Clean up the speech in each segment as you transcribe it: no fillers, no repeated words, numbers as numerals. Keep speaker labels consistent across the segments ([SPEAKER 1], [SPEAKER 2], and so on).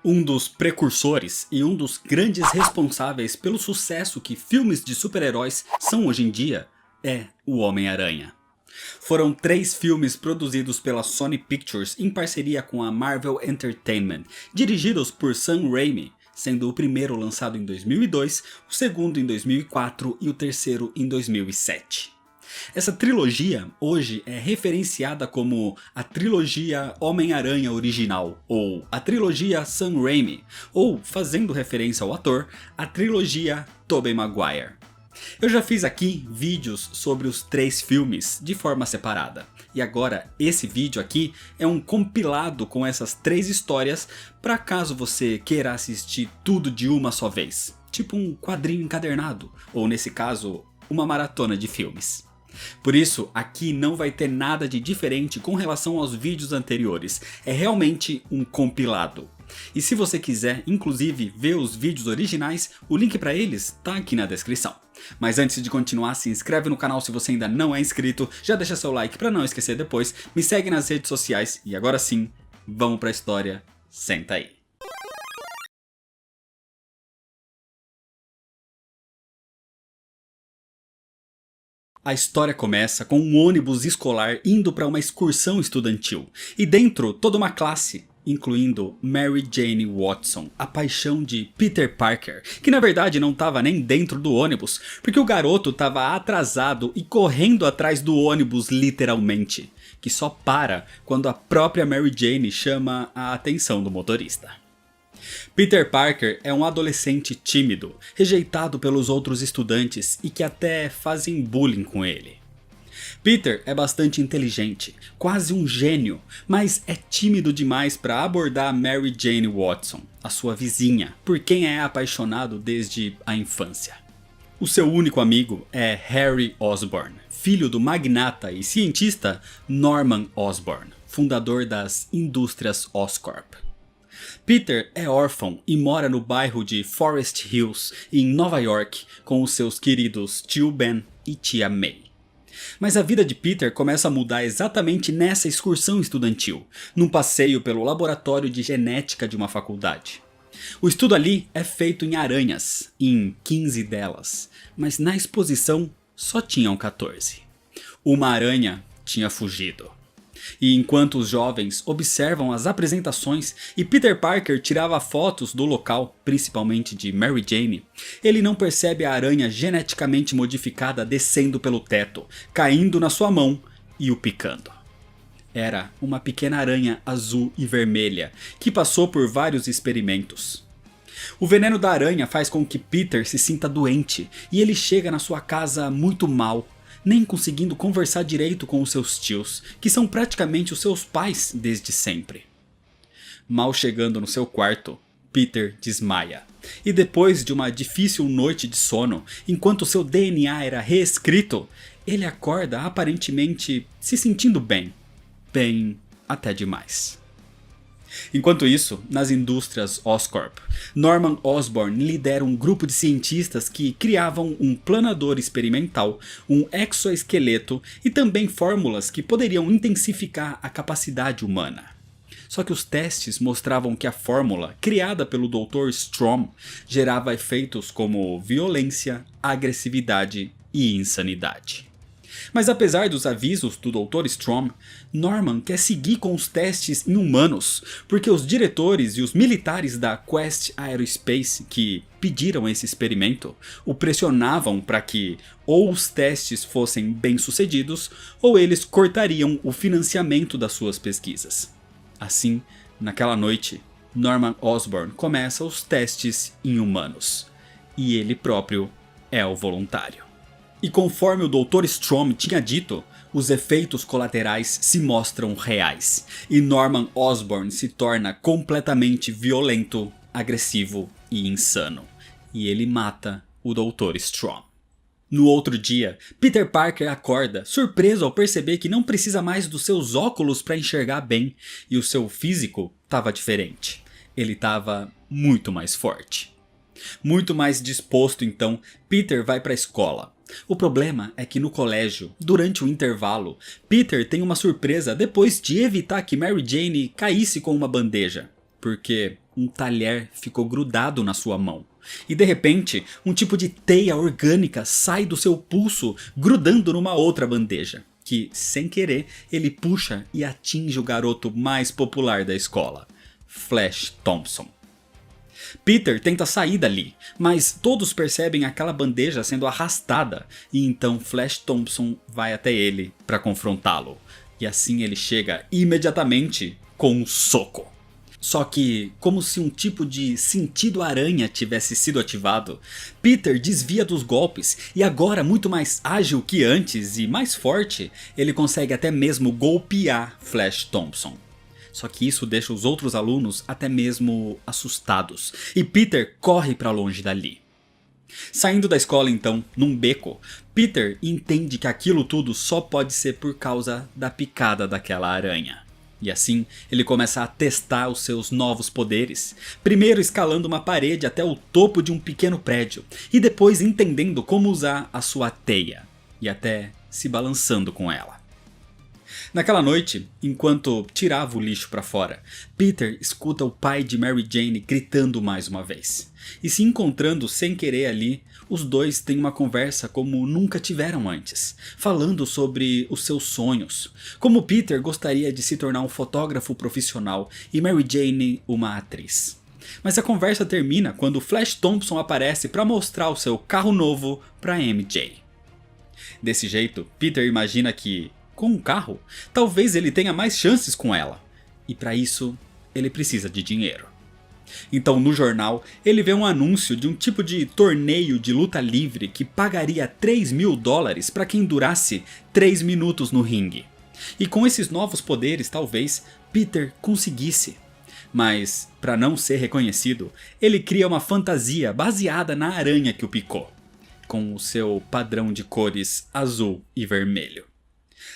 [SPEAKER 1] Um dos precursores e um dos grandes responsáveis pelo sucesso que filmes de super-heróis são hoje em dia é o Homem-Aranha. Foram 3 filmes produzidos pela Sony Pictures em parceria com a Marvel Entertainment, dirigidos por Sam Raimi, sendo o primeiro lançado em 2002, o segundo em 2004 e o terceiro em 2007. Essa trilogia hoje é referenciada como a trilogia Homem-Aranha original, ou a trilogia Sam Raimi, ou, fazendo referência ao ator, a trilogia Tobey Maguire. Eu já fiz aqui vídeos sobre os 3 filmes de forma separada, e agora esse vídeo aqui é um compilado com essas 3 histórias para caso você queira assistir tudo de uma só vez, tipo um quadrinho encadernado, ou nesse caso, uma maratona de filmes. Por isso, aqui não vai ter nada de diferente com relação aos vídeos anteriores, é realmente um compilado. E se você quiser, inclusive, ver os vídeos originais, o link para eles tá aqui na descrição. Mas antes de continuar, se inscreve no canal se você ainda não é inscrito, já deixa seu like para não esquecer depois, me segue nas redes sociais e agora sim, vamos pra história, senta aí. A história começa com um ônibus escolar indo para uma excursão estudantil, e dentro toda uma classe, incluindo Mary Jane Watson, a paixão de Peter Parker, que na verdade não estava nem dentro do ônibus, porque o garoto estava atrasado e correndo atrás do ônibus literalmente, que só para quando a própria Mary Jane chama a atenção do motorista. Peter Parker é um adolescente tímido, rejeitado pelos outros estudantes e que até fazem bullying com ele. Peter é bastante inteligente, quase um gênio, mas é tímido demais para abordar Mary Jane Watson, a sua vizinha, por quem é apaixonado desde a infância. O seu único amigo é Harry Osborn, filho do magnata e cientista Norman Osborn, fundador das indústrias Oscorp. Peter é órfão e mora no bairro de Forest Hills, em Nova York, com os seus queridos tio Ben e tia May. Mas a vida de Peter começa a mudar exatamente nessa excursão estudantil, num passeio pelo laboratório de genética de uma faculdade. O estudo ali é feito em aranhas, em 15 delas, mas na exposição só tinham 14. Uma aranha tinha fugido. E enquanto os jovens observam as apresentações e Peter Parker tirava fotos do local, principalmente de Mary Jane, ele não percebe a aranha geneticamente modificada descendo pelo teto, caindo na sua mão e o picando. Era uma pequena aranha azul e vermelha, que passou por vários experimentos. O veneno da aranha faz com que Peter se sinta doente e ele chega na sua casa muito mal, nem conseguindo conversar direito com os seus tios, que são praticamente os seus pais desde sempre. Mal chegando no seu quarto, Peter desmaia. E depois de uma difícil noite de sono, enquanto seu DNA era reescrito, ele acorda aparentemente se sentindo bem. Bem até demais. Enquanto isso, nas indústrias Oscorp, Norman Osborn lidera um grupo de cientistas que criavam um planador experimental, um exoesqueleto e também fórmulas que poderiam intensificar a capacidade humana. Só que os testes mostravam que a fórmula, criada pelo Dr. Strom, gerava efeitos como violência, agressividade e insanidade. Mas apesar dos avisos do Dr. Strom, Norman quer seguir com os testes em humanos, porque os diretores e os militares da Quest Aerospace que pediram esse experimento o pressionavam para que ou os testes fossem bem-sucedidos ou eles cortariam o financiamento das suas pesquisas. Assim, naquela noite, Norman Osborn começa os testes em humanos, e ele próprio é o voluntário. E conforme o Dr. Strom tinha dito, os efeitos colaterais se mostram reais, e Norman Osborn se torna completamente violento, agressivo e insano, e ele mata o Dr. Strom. No outro dia, Peter Parker acorda, surpreso ao perceber que não precisa mais dos seus óculos para enxergar bem, e o seu físico estava diferente. Ele estava muito mais forte. Muito mais disposto, então, Peter vai para a escola. O problema é que no colégio, durante o intervalo, Peter tem uma surpresa depois de evitar que Mary Jane caísse com uma bandeja. porque um talher ficou grudado na sua mão. E de repente, um tipo de teia orgânica sai do seu pulso, grudando numa outra bandeja, que, sem querer, ele puxa e atinge o garoto mais popular da escola, Flash Thompson. Peter tenta sair dali, mas todos percebem aquela bandeja sendo arrastada, e então Flash Thompson vai até ele para confrontá-lo. E assim ele chega imediatamente com um soco. Só que, como se um tipo de sentido aranha tivesse sido ativado, Peter desvia dos golpes e agora muito mais ágil que antes e mais forte, ele consegue até mesmo golpear Flash Thompson. Só que isso deixa os outros alunos até mesmo assustados, e Peter corre para longe dali. Saindo da escola então, num beco, Peter entende que aquilo tudo só pode ser por causa da picada daquela aranha. E assim, ele começa a testar os seus novos poderes, primeiro escalando uma parede até o topo de um pequeno prédio, e depois entendendo como usar a sua teia, e até se balançando com ela. Naquela noite, enquanto tirava o lixo para fora, Peter escuta o pai de Mary Jane gritando mais uma vez. E se encontrando sem querer ali, os dois têm uma conversa como nunca tiveram antes, falando sobre os seus sonhos, como Peter gostaria de se tornar um fotógrafo profissional e Mary Jane uma atriz. Mas a conversa termina quando Flash Thompson aparece para mostrar o seu carro novo para MJ. Desse jeito, Peter imagina que, com um carro, talvez ele tenha mais chances com ela, e para isso ele precisa de dinheiro. Então no jornal ele vê um anúncio de um tipo de torneio de luta livre que pagaria $3.000 para quem durasse 3 minutos no ringue. E com esses novos poderes talvez Peter conseguisse. Mas para não ser reconhecido, ele cria uma fantasia baseada na aranha que o picou, com o seu padrão de cores azul e vermelho.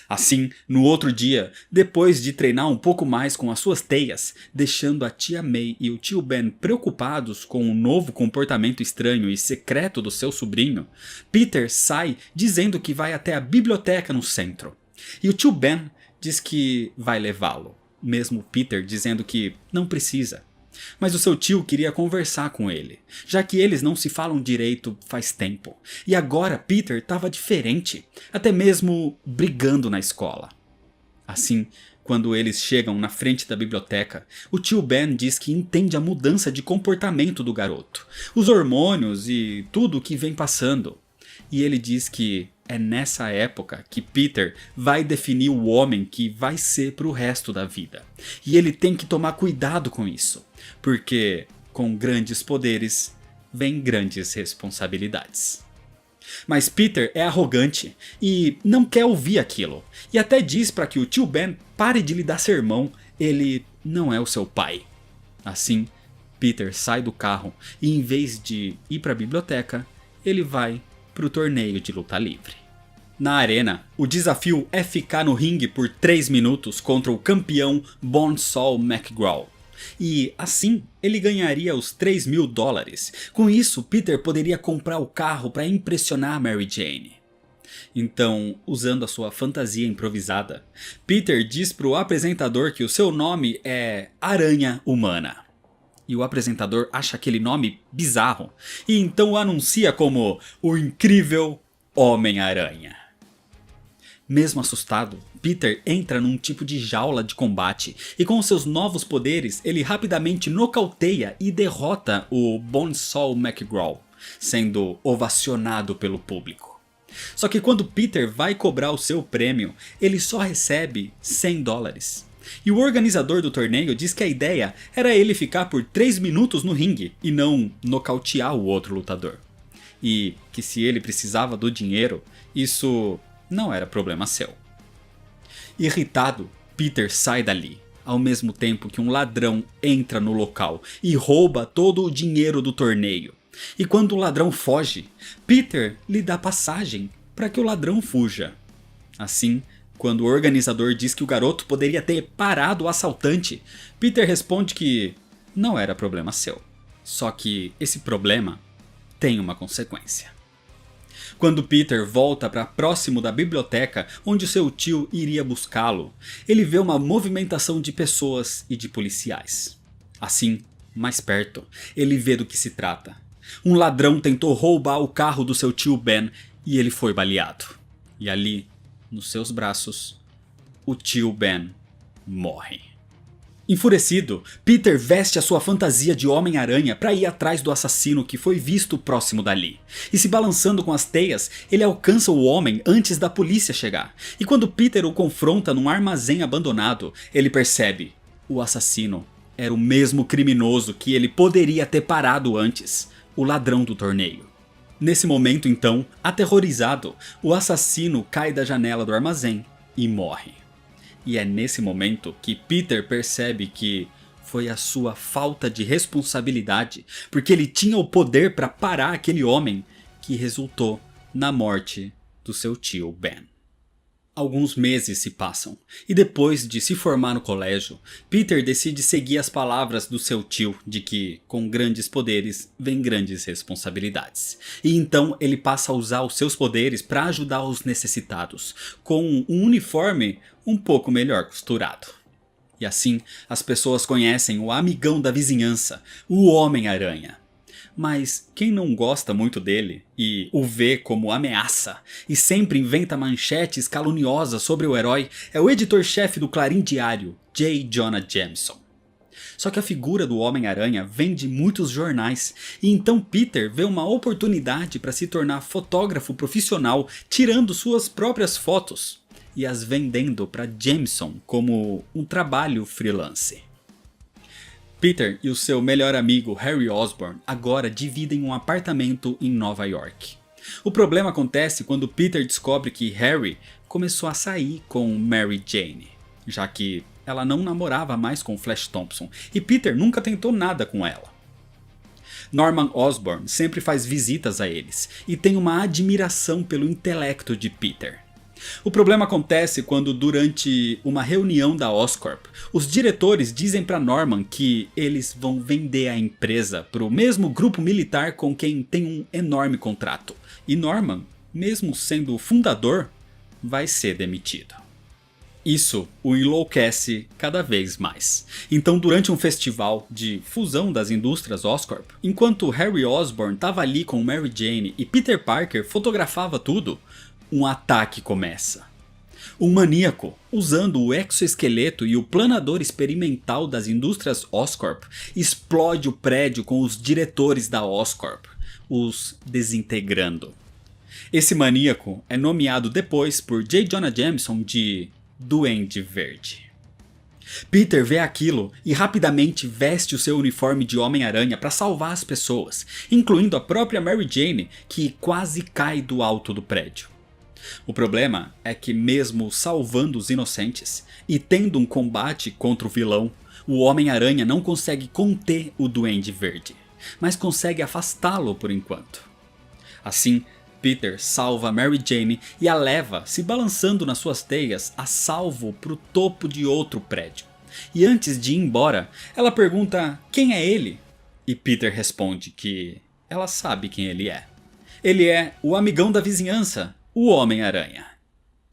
[SPEAKER 1] Assim, no outro dia, depois de treinar um pouco mais com as suas teias, deixando a tia May e o tio Ben preocupados com o novo comportamento estranho e secreto do seu sobrinho, Peter sai dizendo que vai até a biblioteca no centro. E o tio Ben diz que vai levá-lo, mesmo Peter dizendo que não precisa. Mas o seu tio queria conversar com ele, já que eles não se falam direito faz tempo. E agora Peter estava diferente, até mesmo brigando na escola. Assim, quando eles chegam na frente da biblioteca, o tio Ben diz que entende a mudança de comportamento do garoto, os hormônios e tudo o que vem passando. E ele diz que é nessa época que Peter vai definir o homem que vai ser pro resto da vida. E ele tem que tomar cuidado com isso, porque com grandes poderes vem grandes responsabilidades. Mas Peter é arrogante e não quer ouvir aquilo, e até diz para que o tio Ben pare de lhe dar sermão, ele não é o seu pai. Assim, Peter sai do carro e em vez de ir para a biblioteca, ele vai para o torneio de luta livre. Na arena, o desafio é ficar no ringue por 3 minutos contra o campeão Bonesaw McGraw. E assim ele ganharia os $3.000. Com isso, Peter poderia comprar o carro para impressionar Mary Jane. Então, usando a sua fantasia improvisada, Peter diz para o apresentador que o seu nome é Aranha Humana. E o apresentador acha aquele nome bizarro, e então o anuncia como o incrível Homem-Aranha. Mesmo assustado, Peter entra num tipo de jaula de combate, e com seus novos poderes ele rapidamente nocauteia e derrota o Bonesaw McGraw, sendo ovacionado pelo público. Só que quando Peter vai cobrar o seu prêmio, ele só recebe $100. E o organizador do torneio diz que a ideia era ele ficar por 3 minutos no ringue e não nocautear o outro lutador. E que se ele precisava do dinheiro, isso não era problema seu. Irritado, Peter sai dali, ao mesmo tempo que um ladrão entra no local e rouba todo o dinheiro do torneio. E quando o ladrão foge, Peter lhe dá passagem para que o ladrão fuja. Assim, quando o organizador diz que o garoto poderia ter parado o assaltante, Peter responde que não era problema seu. Só que esse problema tem uma consequência. Quando Peter volta para próximo da biblioteca onde seu tio iria buscá-lo, ele vê uma movimentação de pessoas e de policiais. Assim, mais perto, ele vê do que se trata. Um ladrão tentou roubar o carro do seu tio Ben e ele foi baleado. E ali, nos seus braços, o tio Ben morre. Enfurecido, Peter veste a sua fantasia de Homem-Aranha para ir atrás do assassino que foi visto próximo dali. E se balançando com as teias, ele alcança o homem antes da polícia chegar. E quando Peter o confronta num armazém abandonado, ele percebe: o assassino era o mesmo criminoso que ele poderia ter parado antes, o ladrão do torneio. Nesse momento então, aterrorizado, o assassino cai da janela do armazém e morre. E é nesse momento que Peter percebe que foi a sua falta de responsabilidade, porque ele tinha o poder para parar aquele homem, que resultou na morte do seu tio Ben. Alguns meses se passam, e depois de se formar no colégio, Peter decide seguir as palavras do seu tio de que, com grandes poderes, vem grandes responsabilidades. E então ele passa a usar os seus poderes para ajudar os necessitados, com um uniforme um pouco melhor costurado. E assim, as pessoas conhecem o amigão da vizinhança, o Homem-Aranha. Mas quem não gosta muito dele e o vê como ameaça e sempre inventa manchetes caluniosas sobre o herói é o editor-chefe do Clarim Diário, J. Jonah Jameson. Só que a figura do Homem-Aranha vem de muitos jornais e então Peter vê uma oportunidade para se tornar fotógrafo profissional tirando suas próprias fotos e as vendendo para Jameson como um trabalho freelance. Peter e o seu melhor amigo Harry Osborn agora dividem um apartamento em Nova York. O problema acontece quando Peter descobre que Harry começou a sair com Mary Jane, já que ela não namorava mais com Flash Thompson e Peter nunca tentou nada com ela. Norman Osborn sempre faz visitas a eles e tem uma admiração pelo intelecto de Peter. O problema acontece quando, durante uma reunião da Oscorp, os diretores dizem para Norman que eles vão vender a empresa para o mesmo grupo militar com quem tem um enorme contrato. E Norman, mesmo sendo o fundador, vai ser demitido. Isso o enlouquece cada vez mais. Então, durante um festival de fusão das indústrias Oscorp, enquanto Harry Osborn estava ali com Mary Jane e Peter Parker fotografava tudo, um ataque começa. Um maníaco, usando o exoesqueleto e o planador experimental das indústrias Oscorp, explode o prédio com os diretores da Oscorp, os desintegrando. Esse maníaco é nomeado depois por J. Jonah Jameson de Duende Verde. Peter vê aquilo e rapidamente veste o seu uniforme de Homem-Aranha para salvar as pessoas, incluindo a própria Mary Jane, que quase cai do alto do prédio. O problema é que, mesmo salvando os inocentes e tendo um combate contra o vilão, o Homem-Aranha não consegue conter o Duende Verde, mas consegue afastá-lo por enquanto. Assim, Peter salva Mary Jane e a leva, se balançando nas suas teias, a salvo para o topo de outro prédio. E antes de ir embora, ela pergunta quem é ele, e Peter responde que ela sabe quem ele é. Ele é o amigão da vizinhança, o Homem-Aranha.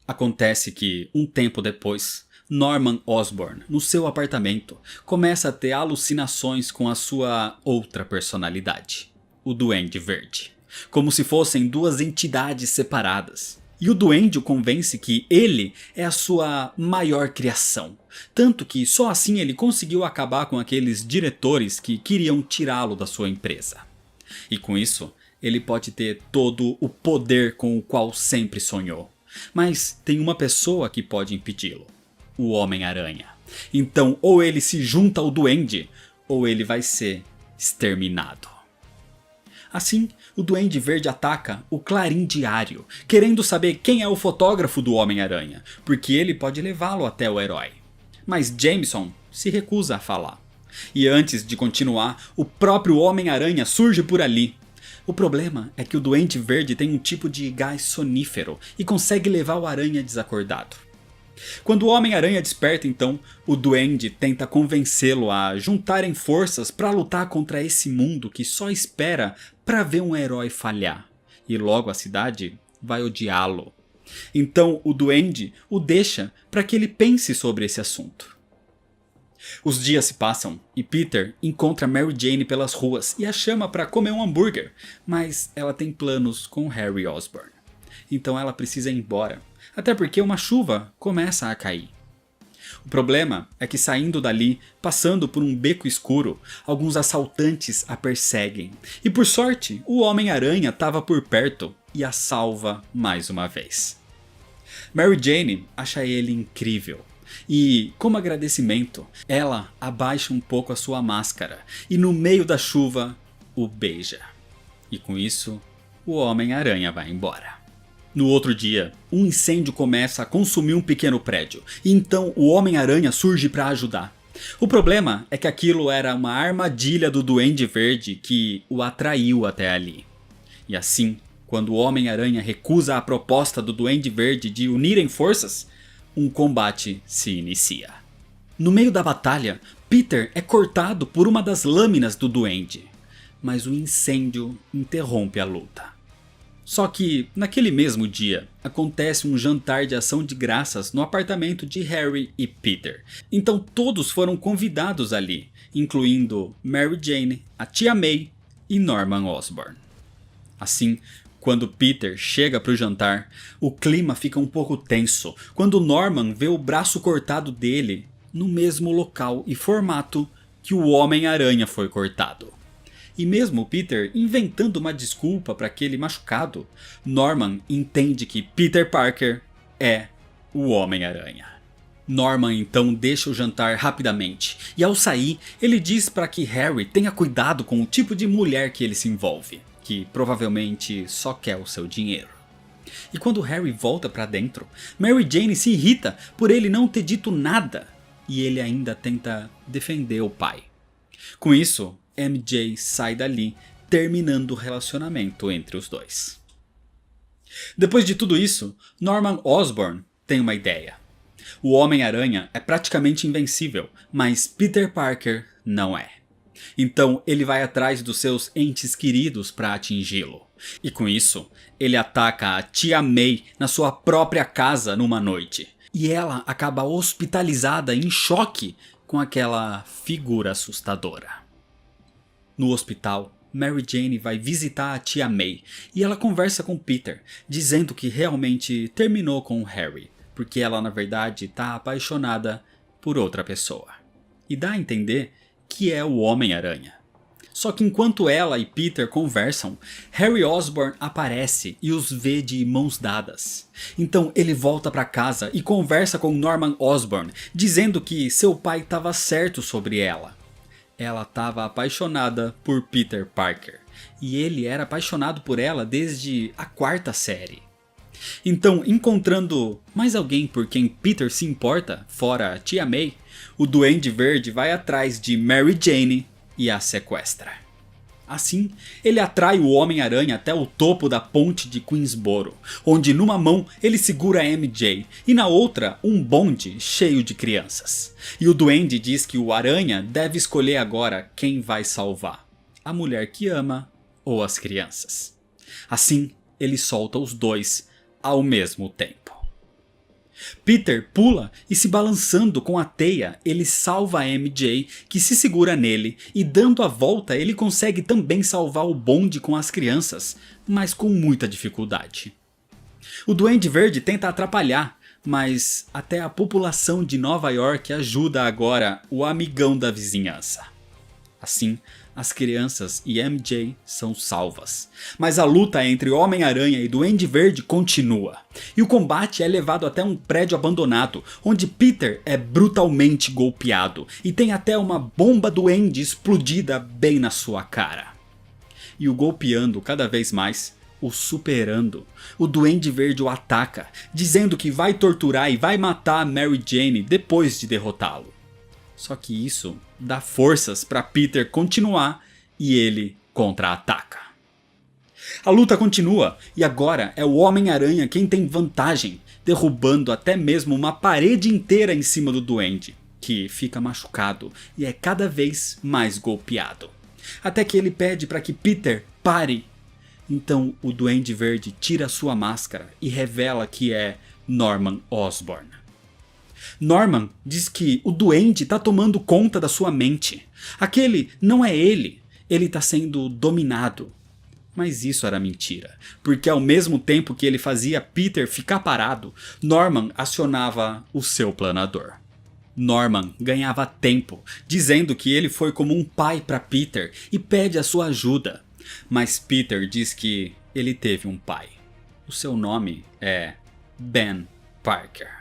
[SPEAKER 1] Acontece que, um tempo depois, Norman Osborn, no seu apartamento, começa a ter alucinações com a sua outra personalidade, o Duende Verde, como se fossem duas entidades separadas. E o Duende o convence que ele é a sua maior criação, tanto que só assim ele conseguiu acabar com aqueles diretores que queriam tirá-lo da sua empresa. E com isso, ele pode ter todo o poder com o qual sempre sonhou. Mas tem uma pessoa que pode impedi-lo: o Homem-Aranha. Então ou ele se junta ao Duende, ou ele vai ser exterminado. Assim, o Duende Verde ataca o Clarim Diário, querendo saber quem é o fotógrafo do Homem-Aranha, porque ele pode levá-lo até o herói. Mas Jameson se recusa a falar. E antes de continuar, o próprio Homem-Aranha surge por ali. O problema é que o Duende Verde tem um tipo de gás sonífero e consegue levar o Aranha desacordado. Quando o Homem-Aranha desperta então, o Duende tenta convencê-lo a juntarem forças para lutar contra esse mundo que só espera para ver um herói falhar. E logo a cidade vai odiá-lo. Então o Duende o deixa para que ele pense sobre esse assunto. Os dias se passam e Peter encontra Mary Jane pelas ruas e a chama para comer um hambúrguer, mas ela tem planos com Harry Osborn. Então ela precisa ir embora, até porque uma chuva começa a cair. O problema é que saindo dali, passando por um beco escuro, alguns assaltantes a perseguem. E por sorte, o Homem-Aranha estava por perto e a salva mais uma vez. Mary Jane acha ele incrível. E, como agradecimento, ela abaixa um pouco a sua máscara e no meio da chuva o beija. E com isso, o Homem-Aranha vai embora. No outro dia, um incêndio começa a consumir um pequeno prédio, e então o Homem-Aranha surge para ajudar. O problema é que aquilo era uma armadilha do Duende Verde que o atraiu até ali. E assim, quando o Homem-Aranha recusa a proposta do Duende Verde de unirem forças, um combate se inicia. No meio da batalha, Peter é cortado por uma das lâminas do Duende, mas o incêndio interrompe a luta. Só que, naquele mesmo dia, acontece um jantar de ação de graças no apartamento de Harry e Peter. Então todos foram convidados ali, incluindo Mary Jane, a tia May e Norman Osborn. Assim, quando Peter chega para o jantar, o clima fica um pouco tenso quando Norman vê o braço cortado dele no mesmo local e formato que o Homem-Aranha foi cortado. E mesmo Peter inventando uma desculpa para aquele machucado, Norman entende que Peter Parker é o Homem-Aranha. Norman então deixa o jantar rapidamente, e ao sair ele diz para que Harry tenha cuidado com o tipo de mulher que ele se envolve, que provavelmente só quer o seu dinheiro. E quando Harry volta para dentro, Mary Jane se irrita por ele não ter dito nada, e ele ainda tenta defender o pai. Com isso, MJ sai dali, terminando o relacionamento entre os dois. Depois de tudo isso, Norman Osborn tem uma ideia. O Homem-Aranha é praticamente invencível, mas Peter Parker não é. Então ele vai atrás dos seus entes queridos para atingi-lo. E com isso, ele ataca a tia May na sua própria casa numa noite. E ela acaba hospitalizada em choque com aquela figura assustadora. No hospital, Mary Jane vai visitar a tia May e ela conversa com Peter, dizendo que realmente terminou com o Harry, porque ela na verdade está apaixonada por outra pessoa. E dá a entender que é o Homem-Aranha. Só que enquanto ela e Peter conversam, Harry Osborn aparece e os vê de mãos dadas. Então ele volta para casa e conversa com Norman Osborn, dizendo que seu pai estava certo sobre ela. Ela estava apaixonada por Peter Parker, e ele era apaixonado por ela desde a 4ª série. Então, encontrando mais alguém por quem Peter se importa, fora a tia May, o Duende Verde vai atrás de Mary Jane e a sequestra. Assim, ele atrai o Homem-Aranha até o topo da ponte de Queensboro, onde numa mão ele segura a MJ e na outra um bonde cheio de crianças. E o Duende diz que o Aranha deve escolher agora quem vai salvar, a mulher que ama ou as crianças. Assim, ele solta os dois ao mesmo tempo. Peter pula e se balançando com a teia, ele salva a MJ que se segura nele e dando a volta ele consegue também salvar o bonde com as crianças, mas com muita dificuldade. O Duende Verde tenta atrapalhar, mas até a população de Nova York ajuda agora o amigão da vizinhança. Assim, as crianças e MJ são salvas. Mas a luta entre Homem-Aranha e Duende Verde continua. E o combate é levado até um prédio abandonado, onde Peter é brutalmente golpeado. E tem até uma bomba duende explodida bem na sua cara. E o golpeando cada vez mais, o superando, o Duende Verde o ataca, dizendo que vai torturar e vai matar a Mary Jane depois de derrotá-lo. Só que isso dá forças para Peter continuar e ele contra-ataca. A luta continua e agora é o Homem-Aranha quem tem vantagem, derrubando até mesmo uma parede inteira em cima do Duende, que fica machucado e é cada vez mais golpeado. Até que ele pede para que Peter pare. Então o Duende Verde tira sua máscara e revela que é Norman Osborn. Norman diz que o duende está tomando conta da sua mente. Aquele não é ele está sendo dominado. Mas isso era mentira, porque ao mesmo tempo que ele fazia Peter ficar parado, Norman acionava o seu planador. Norman ganhava tempo, dizendo que ele foi como um pai para Peter e pede a sua ajuda. Mas Peter diz que ele teve um pai. O seu nome é Ben Parker.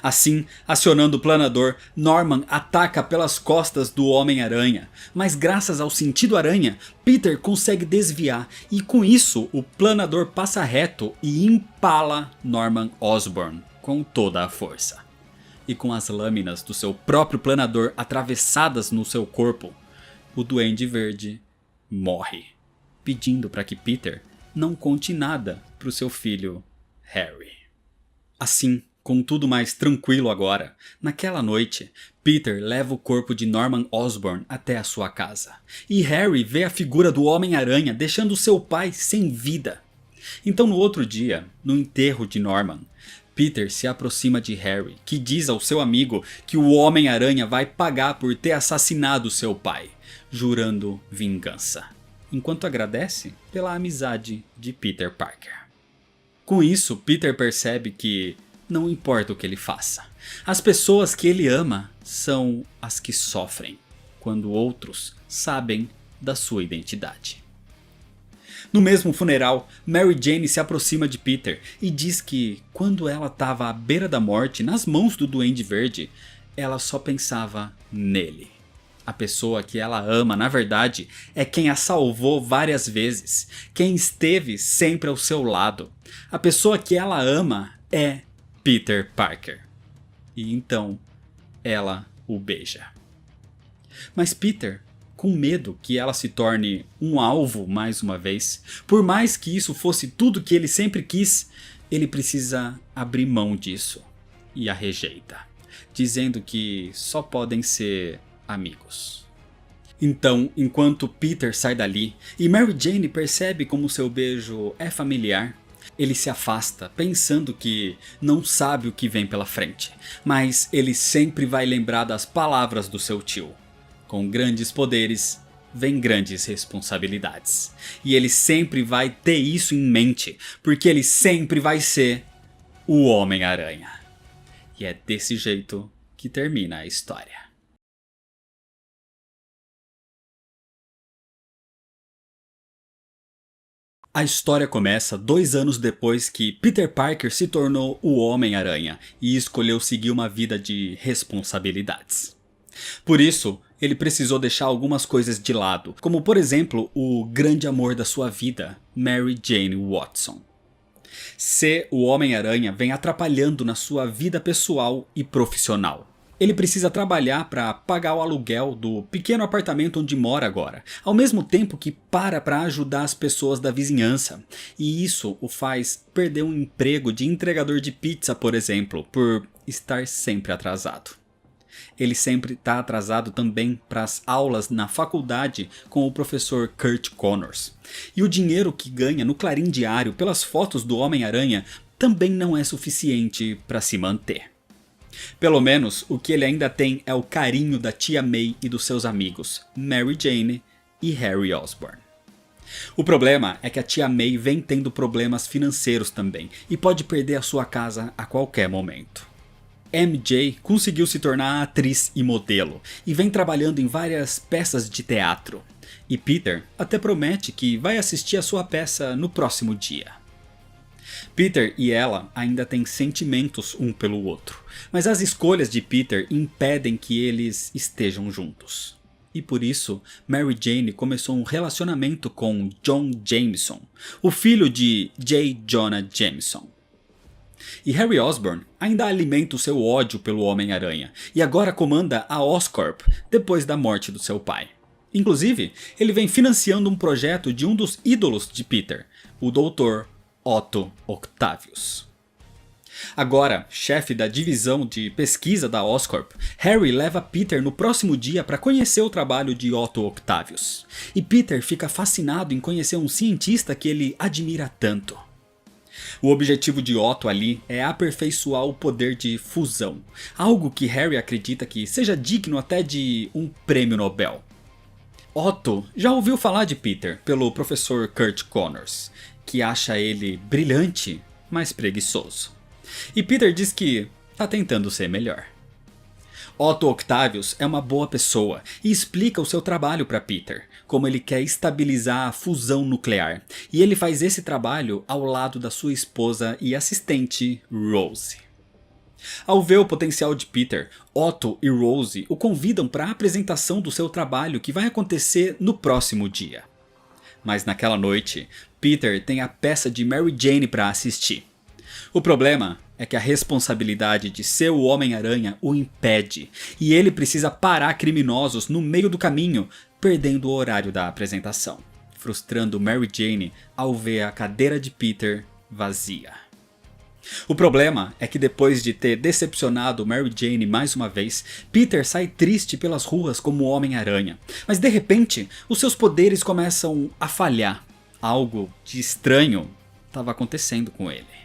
[SPEAKER 1] Assim, acionando o planador, Norman ataca pelas costas do Homem-Aranha, mas graças ao sentido aranha, Peter consegue desviar e com isso o planador passa reto e empala Norman Osborn com toda a força. E com as lâminas do seu próprio planador atravessadas no seu corpo, o Duende Verde morre, pedindo para que Peter não conte nada para o seu filho Harry. Assim, com tudo mais tranquilo agora, naquela noite, Peter leva o corpo de Norman Osborn até a sua casa. E Harry vê a figura do Homem-Aranha deixando seu pai sem vida. Então no outro dia, no enterro de Norman, Peter se aproxima de Harry, que diz ao seu amigo que o Homem-Aranha vai pagar por ter assassinado seu pai, jurando vingança, enquanto agradece pela amizade de Peter Parker. Com isso, Peter percebe que não importa o que ele faça, as pessoas que ele ama são as que sofrem quando outros sabem da sua identidade. No mesmo funeral, Mary Jane se aproxima de Peter e diz que quando ela estava à beira da morte nas mãos do Duende Verde, ela só pensava nele. A pessoa que ela ama, na verdade, é quem a salvou várias vezes, quem esteve sempre ao seu lado. A pessoa que ela ama é Peter Parker. E então, ela o beija. Mas Peter, com medo que ela se torne um alvo mais uma vez, por mais que isso fosse tudo que ele sempre quis, ele precisa abrir mão disso e a rejeita, dizendo que só podem ser amigos. Então, enquanto Peter sai dali e Mary Jane percebe como seu beijo é familiar, ele se afasta, pensando que não sabe o que vem pela frente, mas ele sempre vai lembrar das palavras do seu tio. Com grandes poderes, vem grandes responsabilidades. E ele sempre vai ter isso em mente, porque ele sempre vai ser o Homem-Aranha. E é desse jeito que termina a história. A história começa 2 anos depois que Peter Parker se tornou o Homem-Aranha e escolheu seguir uma vida de responsabilidades. Por isso, ele precisou deixar algumas coisas de lado, como por exemplo o grande amor da sua vida, Mary Jane Watson. Ser o Homem-Aranha vem atrapalhando na sua vida pessoal e profissional. Ele precisa trabalhar para pagar o aluguel do pequeno apartamento onde mora agora, ao mesmo tempo que para ajudar as pessoas da vizinhança. E isso o faz perder um emprego de entregador de pizza, por exemplo, por estar sempre atrasado. Ele sempre está atrasado também para as aulas na faculdade com o professor Kurt Connors. E o dinheiro que ganha no Clarim Diário pelas fotos do Homem-Aranha também não é suficiente para se manter. Pelo menos o que ele ainda tem é o carinho da tia May e dos seus amigos, Mary Jane e Harry Osborn. O problema é que a tia May vem tendo problemas financeiros também e pode perder a sua casa a qualquer momento. MJ conseguiu se tornar atriz e modelo e vem trabalhando em várias peças de teatro. E Peter até promete que vai assistir a sua peça no próximo dia. Peter e ela ainda têm sentimentos um pelo outro, mas as escolhas de Peter impedem que eles estejam juntos. E por isso, Mary Jane começou um relacionamento com John Jameson, o filho de J. Jonah Jameson. E Harry Osborn ainda alimenta o seu ódio pelo Homem-Aranha e agora comanda a Oscorp depois da morte do seu pai. Inclusive, ele vem financiando um projeto de um dos ídolos de Peter, o Dr. Otto Octavius. Agora, chefe da divisão de pesquisa da Oscorp, Harry leva Peter no próximo dia para conhecer o trabalho de Otto Octavius. E Peter fica fascinado em conhecer um cientista que ele admira tanto. O objetivo de Otto ali é aperfeiçoar o poder de fusão, algo que Harry acredita que seja digno até de um prêmio Nobel. Otto já ouviu falar de Peter pelo professor Kurt Connors, que acha ele brilhante, mas preguiçoso. E Peter diz que está tentando ser melhor. Otto Octavius é uma boa pessoa e explica o seu trabalho para Peter, como ele quer estabilizar a fusão nuclear, e ele faz esse trabalho ao lado da sua esposa e assistente Rose. Ao ver o potencial de Peter, Otto e Rose o convidam para a apresentação do seu trabalho que vai acontecer no próximo dia. Mas naquela noite, Peter tem a peça de Mary Jane para assistir. O problema é que a responsabilidade de ser o Homem-Aranha o impede, e ele precisa parar criminosos no meio do caminho, perdendo o horário da apresentação, frustrando Mary Jane ao ver a cadeira de Peter vazia. O problema é que depois de ter decepcionado Mary Jane mais uma vez, Peter sai triste pelas ruas como Homem-Aranha, mas de repente os seus poderes começam a falhar. Algo de estranho estava acontecendo com ele.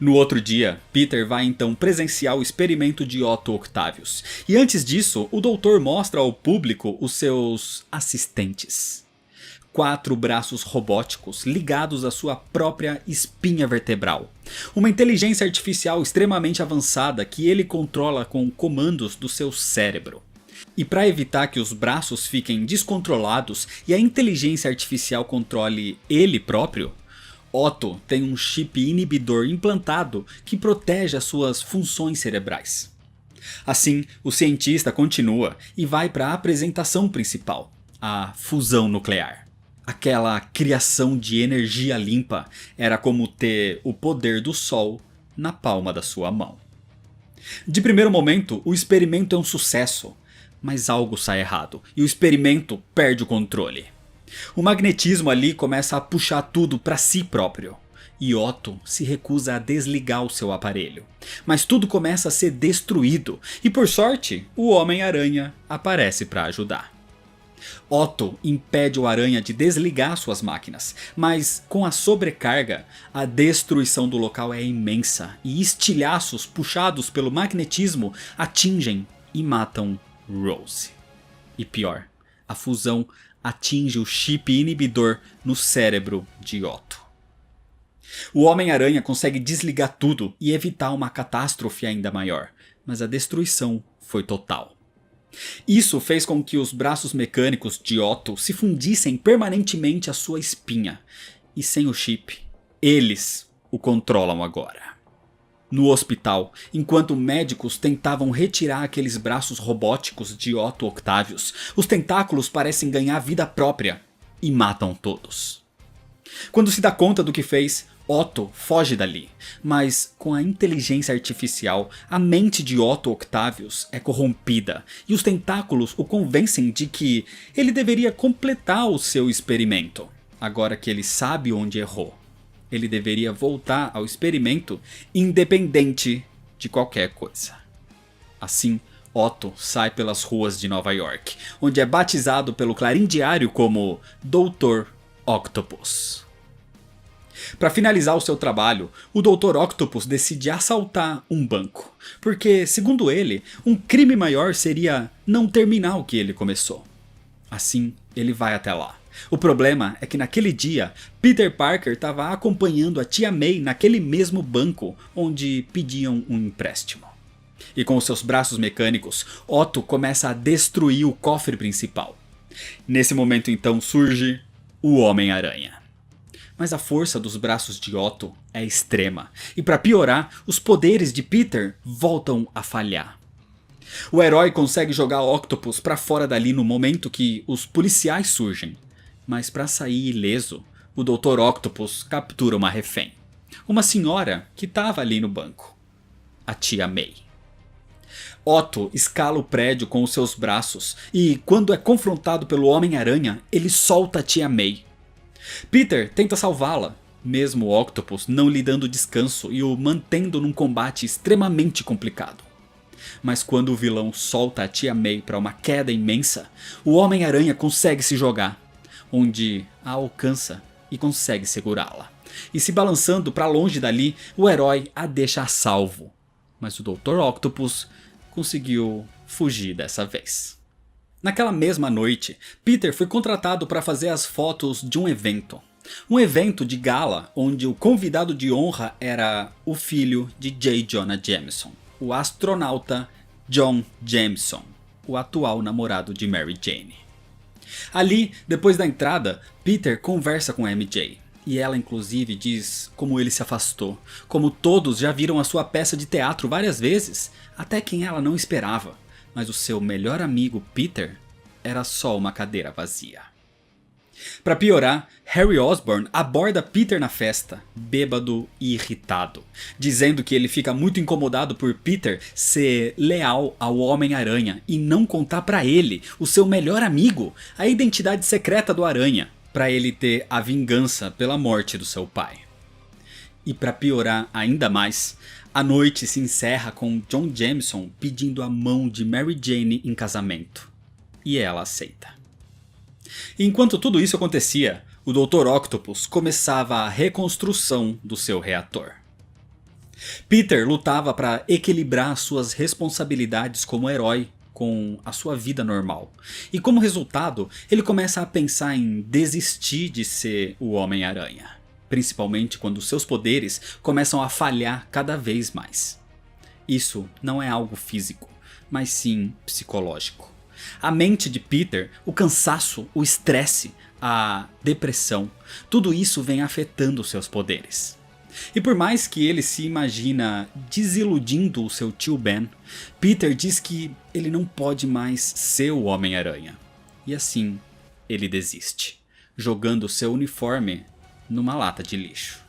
[SPEAKER 1] No outro dia, Peter vai então presenciar o experimento de Otto Octavius. E antes disso, o doutor mostra ao público os seus assistentes. 4 braços robóticos ligados à sua própria espinha vertebral. Uma inteligência artificial extremamente avançada que ele controla com comandos do seu cérebro. E para evitar que os braços fiquem descontrolados e a inteligência artificial controle ele próprio, Otto tem um chip inibidor implantado que protege as suas funções cerebrais. Assim, o cientista continua e vai para a apresentação principal, a fusão nuclear. Aquela criação de energia limpa era como ter o poder do sol na palma da sua mão. De primeiro momento, o experimento é um sucesso, mas algo sai errado e o experimento perde o controle. O magnetismo ali começa a puxar tudo para si próprio, e Otto se recusa a desligar o seu aparelho. Mas tudo começa a ser destruído, e por sorte, o Homem-Aranha aparece para ajudar. Otto impede o Aranha de desligar suas máquinas, mas com a sobrecarga, a destruição do local é imensa, e estilhaços puxados pelo magnetismo atingem e matam Rose. E pior, a fusão atinge o chip inibidor no cérebro de Otto. O Homem-Aranha consegue desligar tudo e evitar uma catástrofe ainda maior, mas a destruição foi total. Isso fez com que os braços mecânicos de Otto se fundissem permanentemente à sua espinha, e sem o chip, eles o controlam agora. No hospital, enquanto médicos tentavam retirar aqueles braços robóticos de Otto Octavius, os tentáculos parecem ganhar vida própria e matam todos. Quando se dá conta do que fez, Otto foge dali, mas com a inteligência artificial, a mente de Otto Octavius é corrompida e os tentáculos o convencem de que ele deveria completar o seu experimento, agora que ele sabe onde errou. Ele deveria voltar ao experimento independente de qualquer coisa. Assim, Otto sai pelas ruas de Nova York, onde é batizado pelo Clarim Diário como Dr. Octopus. Para finalizar o seu trabalho, o Dr. Octopus decide assaltar um banco, porque, segundo ele, um crime maior seria não terminar o que ele começou. Assim, ele vai até lá. O problema é que naquele dia, Peter Parker estava acompanhando a tia May naquele mesmo banco onde pediam um empréstimo. E com os seus braços mecânicos, Otto começa a destruir o cofre principal. Nesse momento então surge o Homem-Aranha. Mas a força dos braços de Otto é extrema, e para piorar, os poderes de Peter voltam a falhar. O herói consegue jogar Octopus para fora dali no momento que os policiais surgem. Mas para sair ileso, o Dr. Octopus captura uma refém. Uma senhora que estava ali no banco. A tia May. Otto escala o prédio com os seus braços e, quando é confrontado pelo Homem-Aranha, ele solta a tia May. Peter tenta salvá-la, mesmo o Octopus não lhe dando descanso e o mantendo num combate extremamente complicado. Mas quando o vilão solta a tia May para uma queda imensa, o Homem-Aranha consegue se jogar, onde a alcança e consegue segurá-la. E se balançando para longe dali, o herói a deixa a salvo. Mas o Dr. Octopus conseguiu fugir dessa vez. Naquela mesma noite, Peter foi contratado para fazer as fotos de um evento. Um evento de gala onde o convidado de honra era o filho de J. Jonah Jameson, o astronauta John Jameson, o atual namorado de Mary Jane. Ali, depois da entrada, Peter conversa com MJ. E ela inclusive diz como ele se afastou, como todos já viram a sua peça de teatro várias vezes, até quem ela não esperava. Mas o seu melhor amigo Peter era só uma cadeira vazia. Para piorar, Harry Osborn aborda Peter na festa, bêbado e irritado, dizendo que ele fica muito incomodado por Peter ser leal ao Homem-Aranha e não contar para ele, o seu melhor amigo, a identidade secreta do Aranha, para ele ter a vingança pela morte do seu pai. E para piorar ainda mais, a noite se encerra com John Jameson pedindo a mão de Mary Jane em casamento. E ela aceita. E enquanto tudo isso acontecia, o Dr. Octopus começava a reconstrução do seu reator. Peter lutava para equilibrar suas responsabilidades como herói com a sua vida normal. E como resultado, ele começa a pensar em desistir de ser o Homem-Aranha. Principalmente quando seus poderes começam a falhar cada vez mais. Isso não é algo físico, mas sim psicológico. A mente de Peter, o cansaço, o estresse, a depressão, tudo isso vem afetando seus poderes. E por mais que ele se imagina desiludindo o seu tio Ben, Peter diz que ele não pode mais ser o Homem-Aranha. E assim, ele desiste, jogando seu uniforme numa lata de lixo.